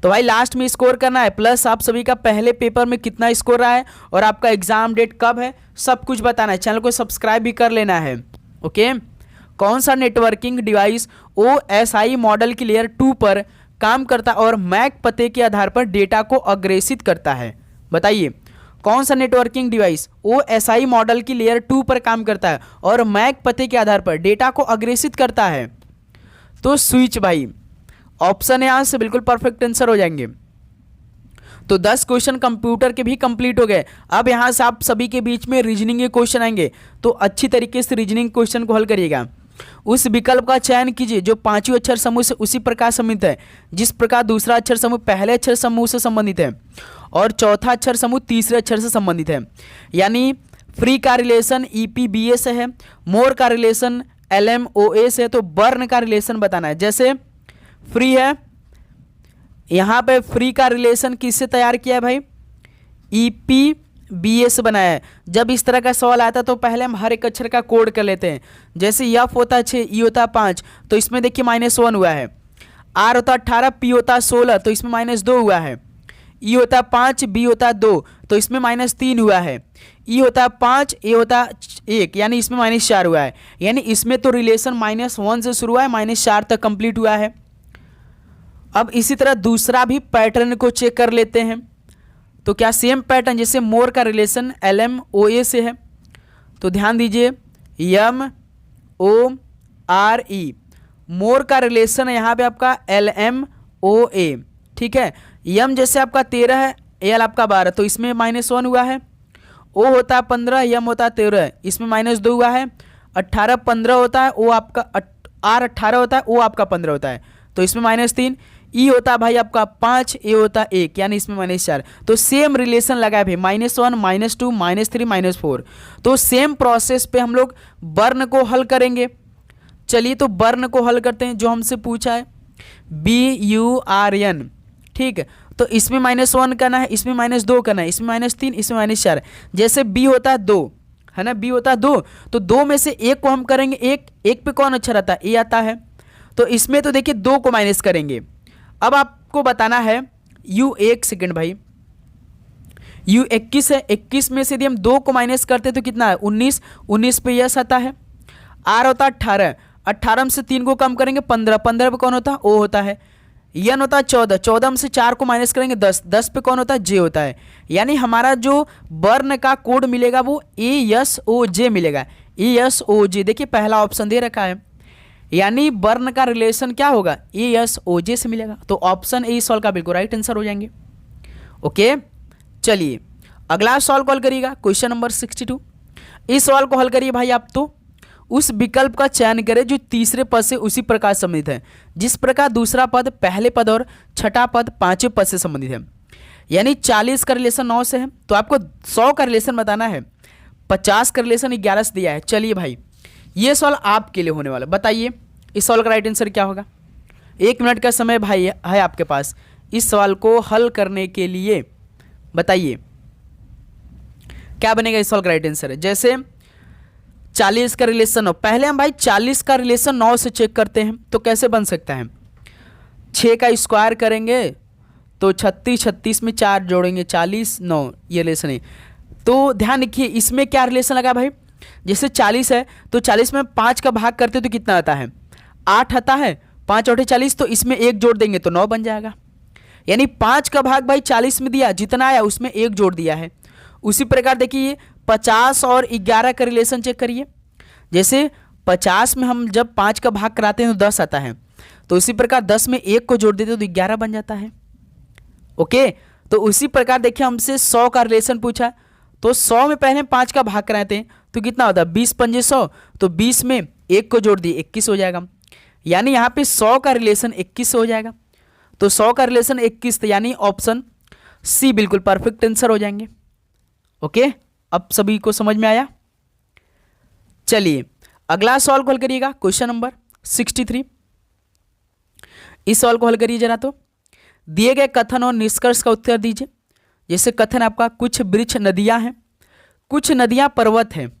तो भाई लास्ट में स्कोर करना है, प्लस आप सभी का पहले पेपर में कितना स्कोर रहा है और आपका एग्जाम डेट कब है, सब कुछ बताना है। चैनल को सब्सक्राइब भी कर लेना है। ओके, कौन सा नेटवर्किंग डिवाइस OSI मॉडल की लेयर 2 पर काम करता है और मैक पते के आधार पर डेटा को अग्रेसित करता है? बताइए, कौन सा नेटवर्किंग डिवाइस OSI मॉडल की लेयर 2 पर काम करता है और मैक पते के आधार पर डेटा को अग्रेसित करता है? तो स्विच भाई, ऑप्शन यहां से बिल्कुल परफेक्ट आंसर हो जाएंगे। तो 10 क्वेश्चन कंप्यूटर के भी कंप्लीट हो गए। अब यहां से आप सभी के बीच में रीजनिंग के क्वेश्चन आएंगे, तो अच्छी तरीके से रीजनिंग क्वेश्चन को हल करिएगा। उस विकल्प का चयन कीजिए जो पांचों अक्षर समूह से उसी प्रकार संबंधित है जिस प्रकार दूसरा अक्षर समूह पहले अक्षर समूह से संबंधित है और चौथा अक्षर समूह तीसरे अक्षर से संबंधित है। यानी फ्री का रिलेशन EPBA से है, मोर का रिलेशन LMOA से है, तो बर्न का रिलेशन बताना है। जैसे फ्री है, यहाँ पे फ्री का रिलेशन किससे तैयार किया है भाई? EPBA से बनाया है। जब इस तरह का सवाल आता है तो पहले हम हर एक अक्षर का कोड कर लेते हैं। जैसे F होता है 6, E होता है 5, तो इसमें देखिए -1 हुआ है। R होता है 18, P होता है 16, तो इसमें -2 हुआ है। E होता है 5, B होता है 2, तो इसमें -3 हुआ है। E होता है 5, A होता है 1, यानी इसमें -4 हुआ है। यानी इसमें तो रिलेशन -1 से शुरू हुआ है, -4 तक कंप्लीट हुआ है। अब इसी तरह दूसरा भी पैटर्न को चेक कर लेते हैं। तो क्या सेम पैटर्न, जैसे मोर का रिलेशन LMOA से है, तो ध्यान दीजिए MORE, मोर का रिलेशन है यहाँ पे आपका LMOA, ठीक है। यम जैसे आपका 13 है, L आपका 12, तो इसमें -1 हुआ है। O होता है 15, यम होता है 13, इसमें -2 हुआ है। 18 15 होता है, O आपका R 18 होता है, O आपका 15 होता है, तो इसमें -3। E होता है भाई आपका 5, A होता है 1, यानी इसमें -4। तो सेम रिलेशन लगा है भाई, -1 -2 -3 -4। तो सेम प्रोसेस पे हम लोग बर्न को हल करेंगे। चलिए तो बर्न को हल करते हैं जो हमसे पूछा है, BURN, ठीक है। तो इसमें -1 करना है, इसमें -2 करना है, इसमें -3, इसमें -4। जैसे B होता है 2, है ना, B होता है 2, तो 2 में से एक को हम करेंगे, एक पे कौन अच्छा रहता है? A आता है। तो इसमें तो देखिए 2 को माइनस करेंगे। अब आपको बताना है U, 1 सेकेंड भाई, U 21 है, 21 में से यदि हम 2 को माइनस करते तो कितना है? 19, 19 पे यस आता है। R होता है 18, 18 में से 3 को कम करेंगे 15, 15 पे कौन होता है? O होता है। N होता है 14, 14 में से 4 को माइनस करेंगे 10, 10 पे कौन होता है? J होता है। यानी हमारा जो बर्न का कोड मिलेगा वो ASOJ मिलेगा, ASOJ। देखिए पहला ऑप्शन दे रखा है, यानी बर्न का रिलेशन क्या होगा? ASOJ से मिलेगा। तो ऑप्शन ए सॉल्व का बिल्कुल राइट आंसर हो जाएंगे। ओके, चलिए अगला सवाल को हल करिएगा, क्वेश्चन नंबर 62। इस सवाल को हल करिए भाई आप। तो उस विकल्प का चयन करें जो तीसरे पद से उसी प्रकार संबंधित है जिस प्रकार दूसरा पद पहले पद और छठा पद पांचवें पद से संबंधित है। यानी 40 का रिलेशन 9 से है, तो आपको 100 का रिलेशन बताना है। 50 का रिलेशन 11 से दिया है। चलिए भाई ये सवाल आपके लिए होने वाला, बताइए इस सवाल का राइट आंसर क्या होगा? 1 मिनट का समय भाई है आपके पास इस सवाल को हल करने के लिए। बताइए क्या बनेगा इस सवाल का राइट आंसर? जैसे 40 का रिलेशन 9, पहले हम भाई 40 का रिलेशन 9 से चेक करते हैं। तो कैसे बन सकता है? 6 का स्क्वायर करेंगे तो 36, 36 में 4 जोड़ेंगे 40, 9, ये रिलेशन है। तो ध्यान रखिए इसमें क्या रिलेशन लगा भाई, जैसे 40 है तो 40 में 5 का भाग करते तो कितना आता है? 8 आता है। 5 8 40, तो इसमें 1 जोड़ देंगे तो 9 बन जाएगा। यानी 5 का भाग भाई 40 में दिया, जितना आया उसमें 1 जोड़ दिया है। उसी प्रकार देखिए 50 और 11 का रिलेशन चेक करिए। जैसे 50 में हम जब 5 का भाग कराते हैं तो 10 आता है, तो उसी प्रकार 10 में 1 को जोड़ देते हैं तो 11 बन जाता है। ओके, तो उसी प्रकार देखिए हमसे 100 का रिलेशन पूछा, तो 100 में पहले 5 का भाग कराते हैं तो कितना होता है? 20 पंजे 100, तो 20 में 1 को जोड़ दिए 21 हो जाएगा। यानी यहाँ पे 100 का रिलेशन 21 हो जाएगा। तो 100 का रिलेशन 21, यानी ऑप्शन सी बिल्कुल परफेक्ट आंसर हो जाएंगे। ओके, अब सभी को समझ में आया? चलिए अगला सवाल को हल करिएगा, क्वेश्चन नंबर 63। इस सवाल को हल करिए जरा। तो दिए गए कथन और निष्कर्ष का उत्तर दीजिए। जैसे कथन आपका कुछ वृक्ष नदियां हैं, कुछ नदियां पर्वत हैं।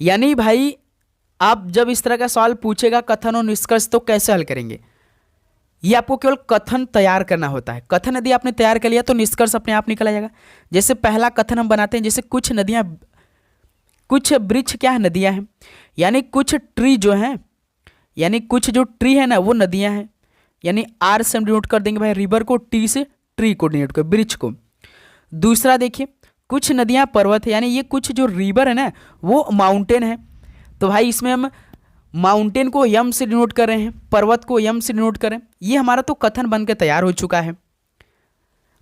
यानी भाई आप जब इस तरह का सवाल पूछेगा कथन और निष्कर्ष तो कैसे हल करेंगे? ये आपको केवल कथन तैयार करना होता है। कथन यदि आपने तैयार कर लिया तो निष्कर्ष अपने आप निकल आ जाएगा। जैसे पहला कथन हम बनाते हैं, जैसे कुछ नदियां, कुछ वृक्ष क्या है, नदियां हैं, यानी कुछ ट्री जो हैं, यानी कुछ जो ट्री है ना वो नदियां हैं, यानी आर से हम डिनोट कर देंगे भाई रिवर को, टी से ट्री को डिनोट कर, वृक्ष को। दूसरा देखिए कुछ नदियां पर्वत है, यानी ये कुछ जो रिवर है ना वो माउंटेन है, तो भाई इसमें हम माउंटेन को यम से डिनोट कर रहे हैं, पर्वत को यम से डिनोट करें। ये हमारा तो कथन बन के तैयार हो चुका है।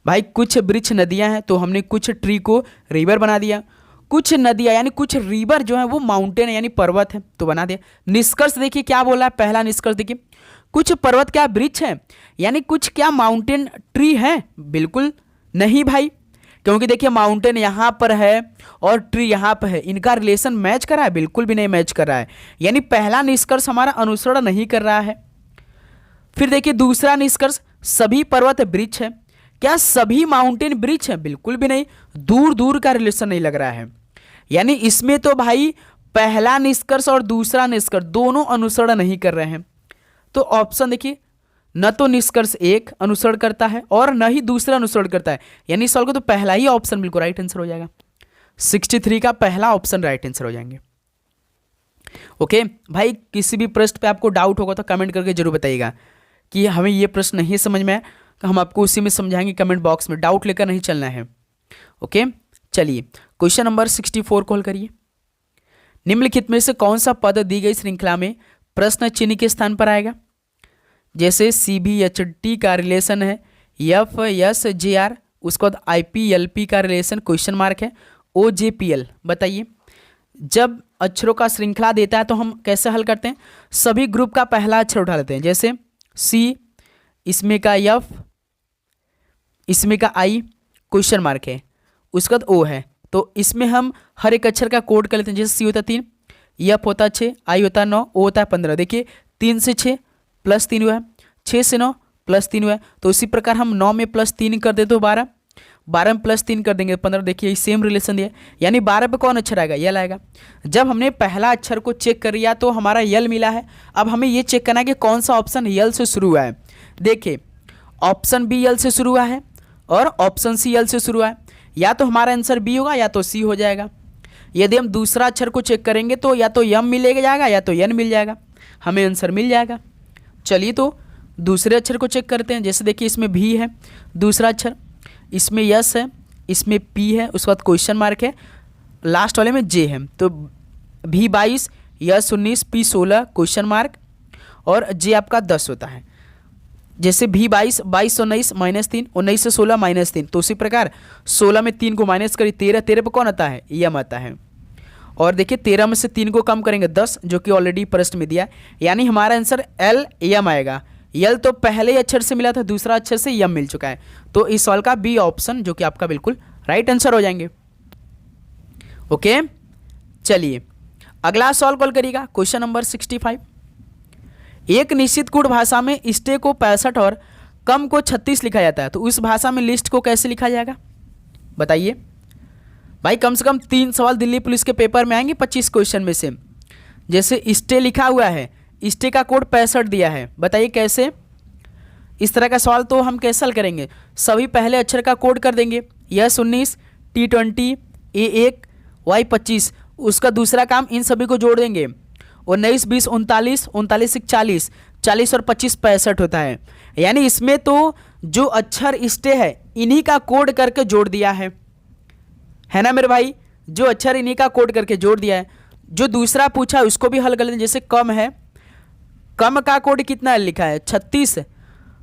भाई कुछ वृक्ष नदियां हैं तो हमने कुछ ट्री को रिवर बना दिया, कुछ नदियां यानी कुछ रिवर जो है वो माउंटेन है यानी पर्वत है तो बना दिया। निष्कर्ष देखिए क्या बोला है, पहला निष्कर्ष देखिए कुछ पर्वत क्या वृक्ष है, यानी कुछ क्या माउंटेन ट्री है? बिल्कुल नहीं भाई, क्योंकि देखिए माउंटेन यहाँ पर है और ट्री यहाँ पर है, इनका रिलेशन मैच कर रहा है? बिल्कुल भी नहीं मैच कर रहा है, यानी पहला निष्कर्ष हमारा अनुसरण नहीं कर रहा है। फिर देखिए दूसरा निष्कर्ष सभी पर्वत वृक्ष है, क्या सभी माउंटेन वृक्ष है? बिल्कुल भी नहीं, दूर दूर का रिलेशन नहीं लग रहा है, यानी इसमें तो भाई पहला निष्कर्ष और दूसरा निष्कर्ष दोनों अनुसरण नहीं कर रहे हैं। तो ऑप्शन देखिए न तो निष्कर्ष एक अनुसरण करता है और न ही दूसरा अनुसरण करता है, यानी सवाल को तो पहला ही ऑप्शन बिल्कुल राइट आंसर हो जाएगा। 63 का पहला ऑप्शन राइट आंसर हो जाएंगे। ओके भाई, किसी भी प्रश्न पे आपको डाउट होगा तो कमेंट करके जरूर बताइएगा कि हमें ये प्रश्न नहीं समझ में आया, तो हम आपको उसी में समझाएंगे। कमेंट बॉक्स में डाउट लेकर नहीं चलना है। ओके चलिए क्वेश्चन नंबर 64 कॉल करिए। निम्नलिखित में से कौन सा पद दी गई श्रृंखला में प्रश्न चिन्ह के स्थान पर आएगा? जैसे CBHT का रिलेशन है FSJR, उसके बाद IPLP का रिलेशन क्वेश्चन मार्क है OJPL। बताइए जब अक्षरों का श्रृंखला देता है तो हम कैसे हल करते हैं? सभी ग्रुप का पहला अक्षर उठा लेते हैं, जैसे C, इसमें का F, इसमें का I, क्वेश्चन मार्क है, उसके बाद O है, तो इसमें हम हर एक अक्षर का कोड कर लेते हैं। जैसे C होता 3, F होता 6, I होता 9, O होता 15। देखिए 3 से 6 प्लस 3 हुआ है, 6 से 9 प्लस 3 हुआ है, तो इसी प्रकार हम 9 में प्लस 3 कर दे तो 12, 12 में प्लस 3 कर देंगे 15। देखिए सेम रिलेशन दिया, यानी 12 पे कौन अक्षर आएगा? यल आएगा। जब हमने पहला अक्षर को चेक कर लिया तो हमारा यल मिला है। अब हमें ये चेक करना है कि कौन सा ऑप्शन यल से शुरू हुआ है। देखिए ऑप्शन बी यल से शुरू हुआ है और ऑप्शन सी यल से शुरू हुआ है, या तो हमारा आंसर बी होगा या तो सी हो जाएगा। यदि हम दूसरा अक्षर को चेक करेंगे तो या तो यम मिलेगा जाएगा या तो यन मिल जाएगा, हमें आंसर मिल जाएगा। चलिए तो दूसरे अक्षर को चेक करते हैं। जैसे देखिए इसमें भी है दूसरा अक्षर, इसमें यस है, इसमें पी है, उसके बाद क्वेश्चन मार्क है, लास्ट वाले में जे है, तो भी 22, यस 19, पी 16, क्वेश्चन मार्क और जे आपका 10 होता है। जैसे भी 22, 22 से 19 -3, 19 से 16 -3, तो उसी प्रकार 16 में 3 को माइनस करिए 13, 13 पे कौन आता है? यम आता है। और देखिए 13 में से 3 को कम करेंगे 10, जो कि ऑलरेडी प्रश्न में दिया, यानी हमारा आंसर एल यम आएगा। यल तो पहले ही अक्षर से मिला था, दूसरा अक्षर से यम मिल चुका है, तो इस सवाल का बी ऑप्शन जो कि आपका बिल्कुल राइट आंसर हो जाएंगे। ओके चलिए अगला सवाल कॉल करिएगा। Question number 65। एक निश्चित गुण भाषा में स्टे को 65 और कम को 36 लिखा जाता है, तो उस भाषा में लिस्ट को कैसे लिखा जाएगा? बताइए भाई, कम से कम 3 सवाल दिल्ली पुलिस के पेपर में आएंगे 25 क्वेश्चन में से। जैसे स्टे लिखा हुआ है, स्टे का कोड 65 दिया है, बताइए कैसे? इस तरह का सवाल तो हम कैसे हल करेंगे? सभी पहले अक्षर का कोड कर देंगे, यस 19, T20, A1, Y 25, उसका दूसरा काम इन सभी को जोड़ देंगे, 19, 20, 39, 39 एक 40, 40 और 25 65 होता है, यानी इसमें तो जो अक्षर स्टे है इन्हीं का कोड करके जोड़ दिया है ना मेरे भाई? जो अक्षर इन्हीं का कोड करके जोड़ दिया है। जो दूसरा पूछा उसको भी हल कर लेते हैं। जैसे कम है, कम का कोड कितना लिखा है? 36,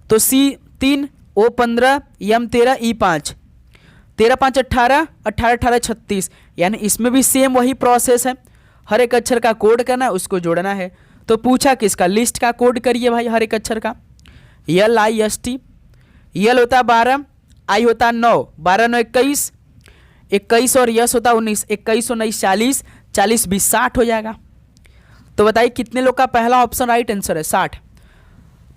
तो C 3, O 15, M 13, E 5, 13 5 18, 18 18 36, यानी इसमें भी सेम वही प्रोसेस है, हर एक अक्षर का कोड करना है, उसको जोड़ना है। तो पूछा किसका? लिस्ट का कोड करिए भाई हर एक अक्षर का। LIST, यल होता 12, आई होता 9, 12 9 21, 21 और यस होता 19, 21 19 40, 40 20 60 हो जाएगा। तो बताइए कितने लोग का पहला ऑप्शन राइट आंसर है? 60।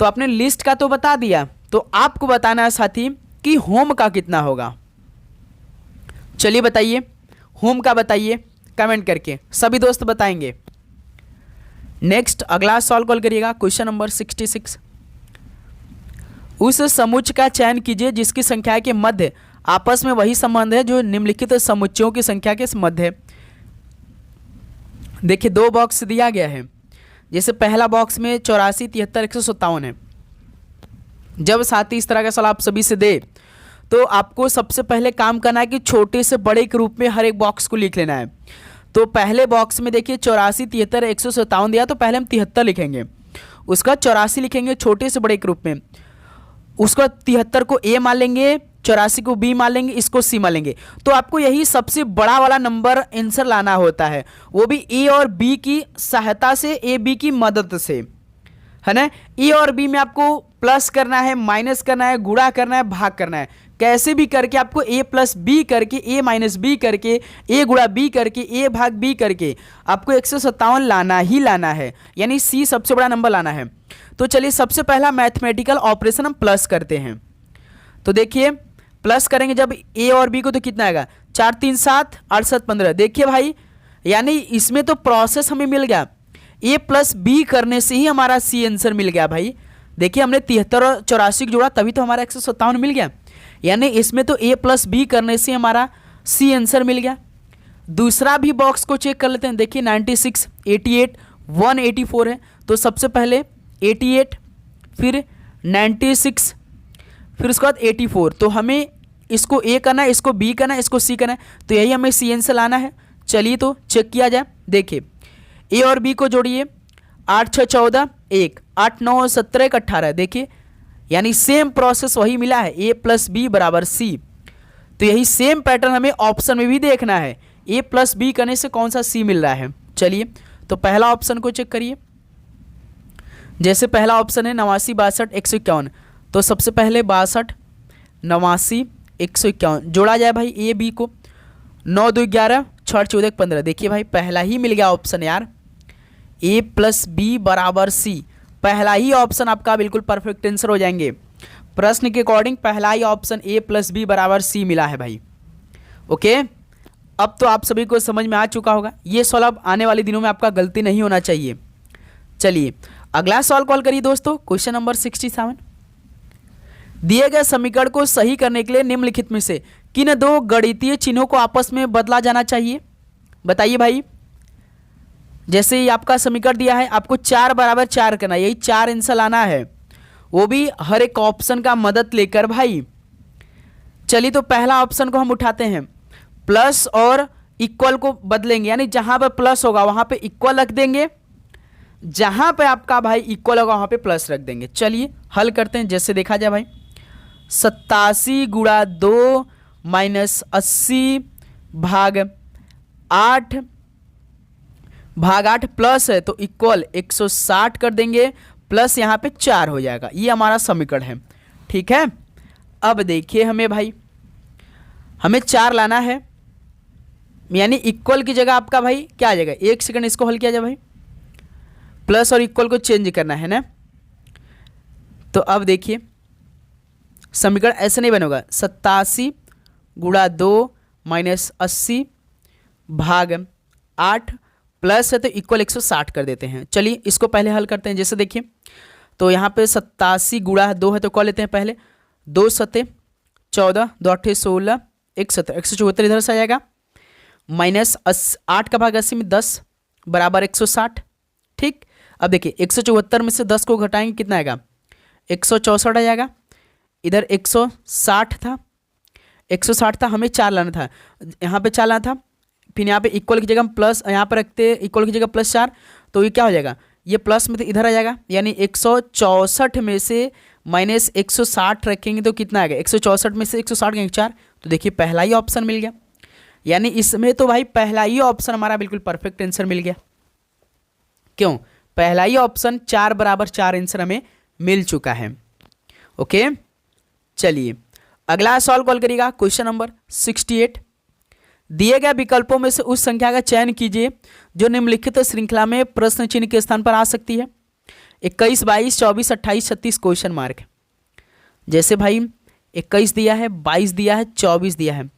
तो आपने लिस्ट का तो बता दिया, तो आपको बताना है साथी कि होम का कितना होगा। चलिए बताइए होम का, बताइए कमेंट करके, सभी दोस्त बताएंगे। नेक्स्ट अगला सॉल्व कॉल करिएगा क्वेश्चन नंबर 66। उस समुच्चय का चयन कीजिए जिसकी संख्या के मध्य आपस में वही संबंध है जो निम्नलिखित समुच्चयों की संख्या के मध्य है। देखिए दो बॉक्स दिया गया है, जैसे पहला बॉक्स में 84, 73, 157 है। जब साथ ही इस तरह का सवाल आप सभी से दे तो आपको सबसे पहले काम करना है कि छोटे से बड़े के रूप में हर एक बॉक्स को लिख लेना है। तो पहले बॉक्स में देखिए 84, 73, 157 दिया, तो पहले हम 73 लिखेंगे, उसका 84 लिखेंगे छोटे से बड़े के रूप में, उसका 73 को ए मान लेंगे, 84 को बी मान लेंगे, इसको सी मान लेंगे। तो आपको यही सबसे बड़ा वाला नंबर आंसर लाना होता है, वो भी ए और बी की सहायता से, ए बी की मदद से, है ना। ए और बी में आपको प्लस करना है, माइनस करना है, गुणा करना है, भाग करना है, कैसे भी करके आपको ए प्लस बी करके, ए माइनस बी करके, ए गुणा बी करके, ए भाग बी करके आपको 157 लाना ही लाना है, यानी सी सबसे बड़ा नंबर लाना है। तो चलिए सबसे पहला मैथमेटिकल ऑपरेशन हम प्लस करते हैं। तो देखिए प्लस करेंगे जब ए और बी को तो कितना आएगा, 4 3 7 8 7 15। देखिए भाई यानी इसमें तो प्रोसेस हमें मिल गया, ए प्लस बी करने से ही हमारा सी आंसर मिल गया भाई। देखिए हमने 73 और 84 जोड़ा तभी तो हमारा 157 मिल गया, यानी इसमें तो ए प्लस बी करने से हमारा सी आंसर मिल गया। दूसरा भी बॉक्स को चेक कर लेते हैं। देखिए 96, 88, 184 है, तो सबसे पहले 88, फिर 96, फिर उसके बाद 84। तो हमें इसको ए करना है, इसको बी करना है, इसको सी करना है, तो यही हमें सी आंसर लाना है। चलिए तो चेक किया जाए। देखिए ए और बी को जोड़िए, 8 6 14 1, 8 9 17 1 18। देखिए यानी सेम प्रोसेस वही मिला है, ए प्लस बी बराबर सी। तो यही सेम पैटर्न हमें ऑप्शन में भी देखना है, ए प्लस बी करने से कौन सा सी मिल रहा है। चलिए तो पहला ऑप्शन को चेक करिए। जैसे पहला ऑप्शन है 89 62 151, तो सबसे पहले 62 89 151 जोड़ा जाए भाई ए बी को, 9 2 11 6 14 15। देखिए भाई पहला ही मिल गया ऑप्शन यार, ए प्लस बी बराबर सी, पहला ही ऑप्शन आपका बिल्कुल परफेक्ट आंसर हो जाएंगे। प्रश्न के अकॉर्डिंग पहला ही ऑप्शन ए प्लस बी बराबर सी मिला है भाई। ओके, अब तो आप सभी को समझ में आ चुका होगा, ये सवाल अब आने वाले दिनों में आपका गलती नहीं होना चाहिए। चलिए अगला सवाल कॉल करिए दोस्तों, क्वेश्चन नंबर 67। दिए गए समीकरण को सही करने के लिए निम्नलिखित में से किन दो गणितीय चिन्हों को आपस में बदला जाना चाहिए, बताइए भाई। जैसे ही आपका समीकरण दिया है, आपको 4 बराबर 4 करना, यही 4 आंसर लाना है, वो भी हर एक ऑप्शन का मदद लेकर भाई। चलिए तो पहला ऑप्शन को हम उठाते हैं, प्लस और इक्वल को बदलेंगे, यानी जहां पर प्लस होगा वहां पे इक्वल रख देंगे, जहां पे आपका भाई इक्वल होगा वहां पे प्लस रख देंगे। चलिए हल करते हैं। जैसे देखा जाए भाई 87 गुणा 2 माइनस 80 भाग 8 प्लस है तो इक्वल 160 कर देंगे, प्लस यहाँ पे 4 हो जाएगा। ये हमारा समीकरण है, ठीक है। अब देखिए हमें भाई, हमें 4 लाना है, यानी इक्वल की जगह आपका भाई क्या आ जाएगा, 1 सेकंड इसको हल किया जाए भाई, प्लस और इक्वल को चेंज करना है ना। तो अब देखिए समीकरण ऐसे नहीं बनेगा, 87 गुणा 2 माइनस 80 भाग 8 प्लस है तो इक्वल 160 कर देते हैं। चलिए इसको पहले हल करते हैं। जैसे देखिए तो यहाँ पे 87 गुणा 2 है तो कॉल लेते हैं पहले, 2 7 14 2 8 16 170 174 इधर से आ जाएगा, माइनस 8 का भाग 80 में 10 बराबर 160। ठीक, अब देखिए 174 में से 10 को घटाएंगे कितना आएगा, 164 आ जाएगा। इधर 160 था, 160 था, हमें 4 लाना था, यहाँ पे 4 लाना था, फिर यहाँ पे इक्वल की जगह हम प्लस, यहाँ पर रखते इक्वल की जगह प्लस 4, तो ये क्या हो जाएगा, ये प्लस में तो इधर आ जाएगा, यानी 164 में से माइनस 160 रखेंगे तो कितना आएगा, 164 में से 160 कहेंगे 4, तो देखिए पहला ही ऑप्शन मिल गया। यानी इसमें तो भाई पहला ही ऑप्शन हमारा बिल्कुल परफेक्ट आंसर मिल गया। क्यों, पहला ही ऑप्शन 4 बराबर 4 आंसर हमें मिल चुका है। ओके, चलिए अगला सवाल कॉल करिएगा, क्वेश्चन नंबर 68। दिए गए विकल्पों में से उस संख्या का चयन कीजिए जो निम्नलिखित श्रृंखला में प्रश्न चिन्ह के स्थान पर आ सकती है। 21 22 24 28 36 क्वेश्चन मार्क। जैसे भाई 21 दिया है, 22 दिया है, 24 दिया है,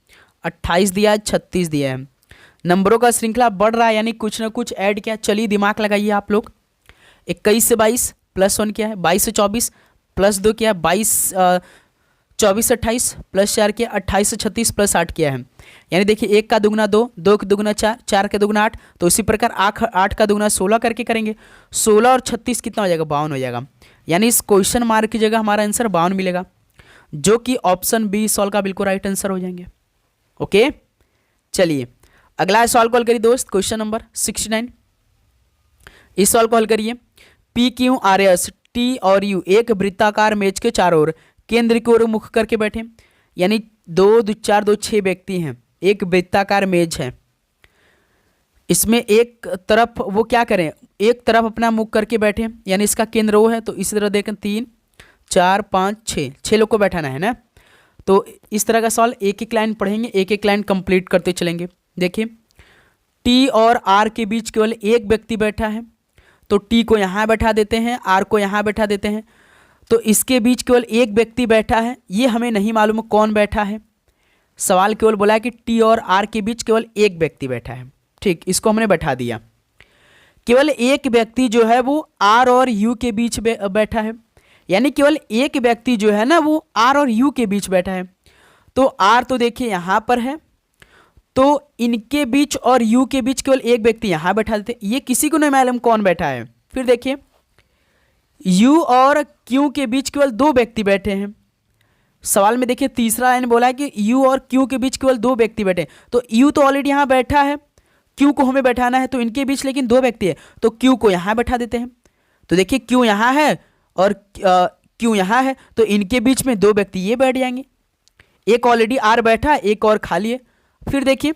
28 दिया है, 36 दिया है। नंबरों का श्रृंखला बढ़ रहा है, यानी कुछ ना कुछ ऐड किया। चलिए दिमाग लगाइए आप लोग, 21 से 22 प्लस 1 क्या है, 22 से 24 प्लस 2 क्या है, 24 से 28 प्लस 4 क्या है, 28 से 36 प्लस 8 क्या है। यानी देखिए 1 का दुगना 2, 2 का दुगना 4, 4 का दुगना 8। तो इसी प्रकार 8 का दुगना 16 करके करेंगे। 16 और 36 कितना हो जाएगा, 52 हो जाएगा। यानी इस क्वेश्चन मार्क की जगह हमारा आंसर 52 मिलेगा, जो कि ऑप्शन बी सॉल्व का बिल्कुल राइट आंसर हो जाएंगे। ओके, चलिए अगला सवाल को हल करिए दोस्त, क्वेश्चन नंबर 69। इस सवाल को हल करिए। P Q R S T और यू एक वृत्ताकार मेज के चारों ओर केंद्र की ओर मुख करके बैठे। यानी 2 2 4 2 6 व्यक्ति हैं, एक वृत्ताकार मेज है। इसमें एक तरफ वो क्या करें, एक तरफ अपना मुख करके बैठे, यानी इसका केंद्र वो है। तो इसी तरह देखें 3 4 5 6 लोग को बैठाना है ना। तो इस तरह का सवाल एक एक लाइन पढ़ेंगे, एक एक लाइन कंप्लीट करते चलेंगे। देखिए टी और आर के बीच केवल एक व्यक्ति बैठा है, तो टी को यहाँ बैठा देते हैं, आर को यहाँ बैठा देते हैं। तो इसके बीच केवल एक व्यक्ति बैठा है, ये हमें नहीं मालूम कौन बैठा है। सवाल केवल बोला है कि टी और आर के बीच केवल एक व्यक्ति बैठा है। ठीक, इसको हमने बैठा दिया। केवल एक व्यक्ति जो है वो आर और यू के बीच बैठा है, यानी केवल एक व्यक्ति जो है ना वो आर और यू के बीच बैठा है। तो आर तो देखिए यहाँ पर है, तो इनके बीच और यू के बीच केवल एक व्यक्ति यहाँ बैठा देते, ये किसी को नहीं मालूम कौन बैठा है। फिर देखिए यू और क्यू के बीच केवल 2 व्यक्ति बैठे हैं। सवाल में देखिए तीसरा लाइन बोला है कि यू और क्यू के बीच केवल 2 व्यक्ति बैठे, तो यू तो ऑलरेडी यहाँ बैठा है, क्यू को हमें बैठाना है, तो इनके बीच लेकिन 2 व्यक्ति है, तो क्यू को यहाँ बैठा देते हैं। तो देखिए क्यू यहाँ है और क्यू यहाँ है, तो इनके बीच में 2 व्यक्ति ये बैठ जाएंगे। एक ऑलरेडी आर बैठा है, एक और खाली है। फिर देखिए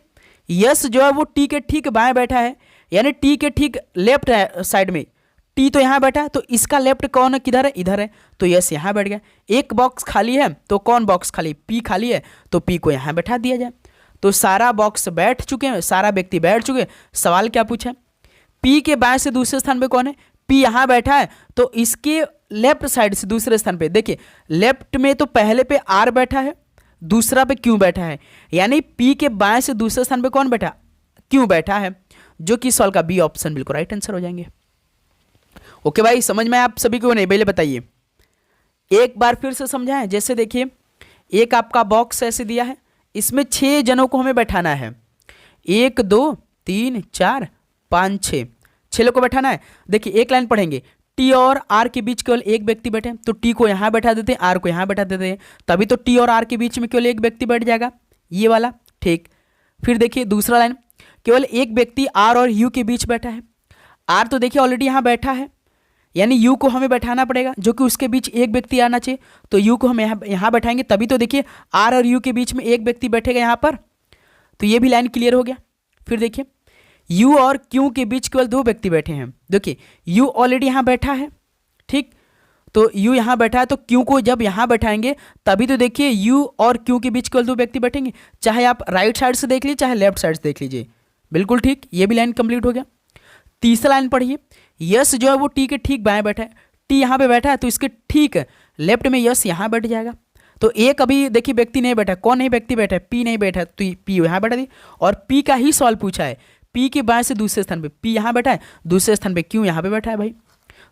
यस जो है वो टी के ठीक बाएं बैठा है, यानी टी के ठीक लेफ्ट साइड में। टी तो यहाँ बैठा है, तो इसका लेफ्ट कौन है, किधर है, इधर है, तो यस यहाँ बैठ गया। एक बॉक्स खाली है, तो कौन बॉक्स खाली, पी खाली है, तो पी को यहाँ बैठा दिया जाए। तो सारा बॉक्स बैठ चुके हैं, सारा व्यक्ति बैठ चुके हैं। सवाल क्या पूछा, पी के बाएं से दूसरे स्थान पे कौन है, पी यहाँ बैठा है, तो इसके लेफ्ट साइड से दूसरे स्थान पे देखिए लेफ्ट में तो पहले पे आर बैठा है, दूसरा पे क्यू बैठा है, यानी पी के बाएं से दूसरे स्थान पे कौन बैठा, क्यू बैठा है, जो कि सवाल का बी ऑप्शन बिल्कुल राइट आंसर हो जाएंगे। ओके भाई, समझ में आप सभी को नहीं, पहले बताइए एक बार फिर से समझाएं। जैसे देखिए एक आपका बॉक्स ऐसे दिया है, इसमें 6 जनों को हमें बैठाना है, 1 2 3 4 5 6 लोग को बैठाना है। देखिए एक लाइन पढ़ेंगे, टी और आर के बीच केवल एक व्यक्ति बैठे, तो टी को यहाँ बैठा देते हैं, आर को यहाँ बैठा देते हैं, तभी तो टी और आर के बीच में केवल एक व्यक्ति बैठ जाएगा, ये वाला। ठीक, फिर देखिए दूसरा लाइन, केवल एक व्यक्ति आर और यू के बीच बैठा है। आर तो देखिए ऑलरेडी यहाँ बैठा है, यानी यू को हमें बैठाना पड़ेगा, जो कि उसके बीच एक व्यक्ति आना चाहिए, तो यू को हम यहाँ बैठाएंगे, तभी तो देखिए आर और यू के बीच में एक व्यक्ति बैठेगा यहाँ पर। तो ये भी लाइन क्लियर हो गया। फिर देखिए यू और क्यू के बीच केवल 2 व्यक्ति बैठे हैं। देखिए यू ऑलरेडी यहाँ बैठा है, ठीक, तो यू यहाँ बैठा है, तो क्यू को जब यहाँ बैठाएंगे तभी तो देखिए यू और क्यू के बीच केवल 2 व्यक्ति बैठेंगे, चाहे आप राइट साइड से देख लीजिए चाहे लेफ्ट साइड से देख लीजिए। बिल्कुल ठीक, ये भी लाइन कंप्लीट हो गया। तीसरा लाइन पढ़िए, यस जो है वो टी के ठीक बाएं बैठा है, टी यहाँ पे बैठा है, तो इसके ठीक लेफ्ट में यस यहाँ बैठ जाएगा। तो एक अभी देखिए व्यक्ति नहीं बैठा, कौन नहीं व्यक्ति बैठा है, पी नहीं बैठा, तो पी यहाँ बैठा दी, और पी का ही सवाल पूछा है, पी के बाएं से दूसरे स्थान पे पी यहाँ बैठा है, दूसरे स्थान पे क्यू यहाँ पे बैठा है भाई।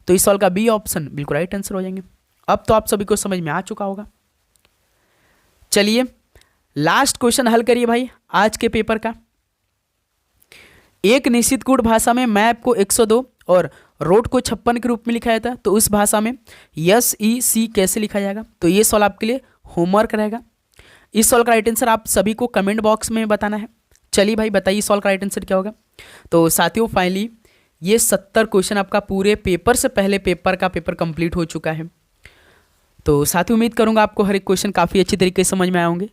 तो इस सवाल का बी ऑप्शन बिल्कुल राइट आंसर हो जाएंगे। अब तो आप सभी को समझ में आ चुका होगा। चलिए लास्ट क्वेश्चन हल करिए भाई आज के पेपर का। एक निश्चित कोड भाषा में मैप को 102 और रोड को 56 के रूप में लिखा जाता है, तो उस भाषा में SEC कैसे लिखा जाएगा। तो ये सवाल आपके लिए होमवर्क रहेगा। इस सवाल का राइट आंसर आप सभी को कमेंट बॉक्स में बताना है। चलिए भाई बताइए सवाल का राइट आंसर क्या होगा। तो साथियों फाइनली ये 70 क्वेश्चन आपका पूरे पेपर से पहले पेपर का पेपर कंप्लीट हो चुका है। तो साथियों उम्मीद करूंगा आपको हर एक क्वेश्चन काफ़ी अच्छी तरीके से समझ में आए होंगे।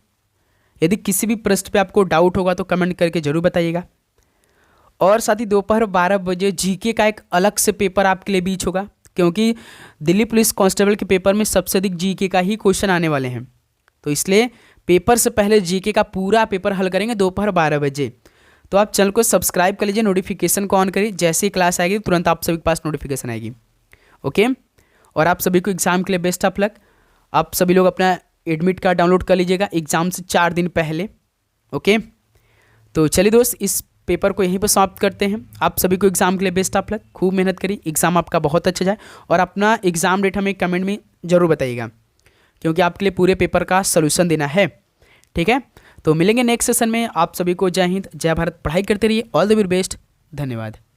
यदि किसी भी प्रश्न पे आपको डाउट होगा तो कमेंट करके जरूर बताइएगा। और साथ ही दोपहर 12 बजे जीके का एक अलग से पेपर आपके लिए बीच होगा, क्योंकि दिल्ली पुलिस कांस्टेबल के पेपर में सबसे अधिक जीके का ही क्वेश्चन आने वाले हैं। तो इसलिए पेपर से पहले जीके का पूरा पेपर हल करेंगे दोपहर 12 बजे। तो आप चैनल को सब्सक्राइब कर लीजिए, नोटिफिकेशन को ऑन करिए, जैसे ही क्लास आएगी तुरंत आप सभी के पास नोटिफिकेशन आएगी। ओके, और आप सभी को एग्ज़ाम के लिए बेस्ट ऑफ लक। आप सभी लोग अपना एडमिट कार्ड डाउनलोड कर लीजिएगा एग्ज़ाम से 4 दिन पहले। ओके, तो चलिए दोस्त इस पेपर को यहीं पर समाप्त करते हैं। आप सभी को एग्जाम के लिए बेस्ट ऑफ लक, खूब मेहनत करिए, एग्जाम आपका बहुत अच्छा जाए और अपना एग्जाम डेट हमें कमेंट में ज़रूर बताइएगा, क्योंकि आपके लिए पूरे पेपर का सोल्यूशन देना है। ठीक है, तो मिलेंगे नेक्स्ट सेशन में। आप सभी को जय हिंद, जय भारत, पढ़ाई करते रहिए, ऑल द वेरी बेस्ट, धन्यवाद।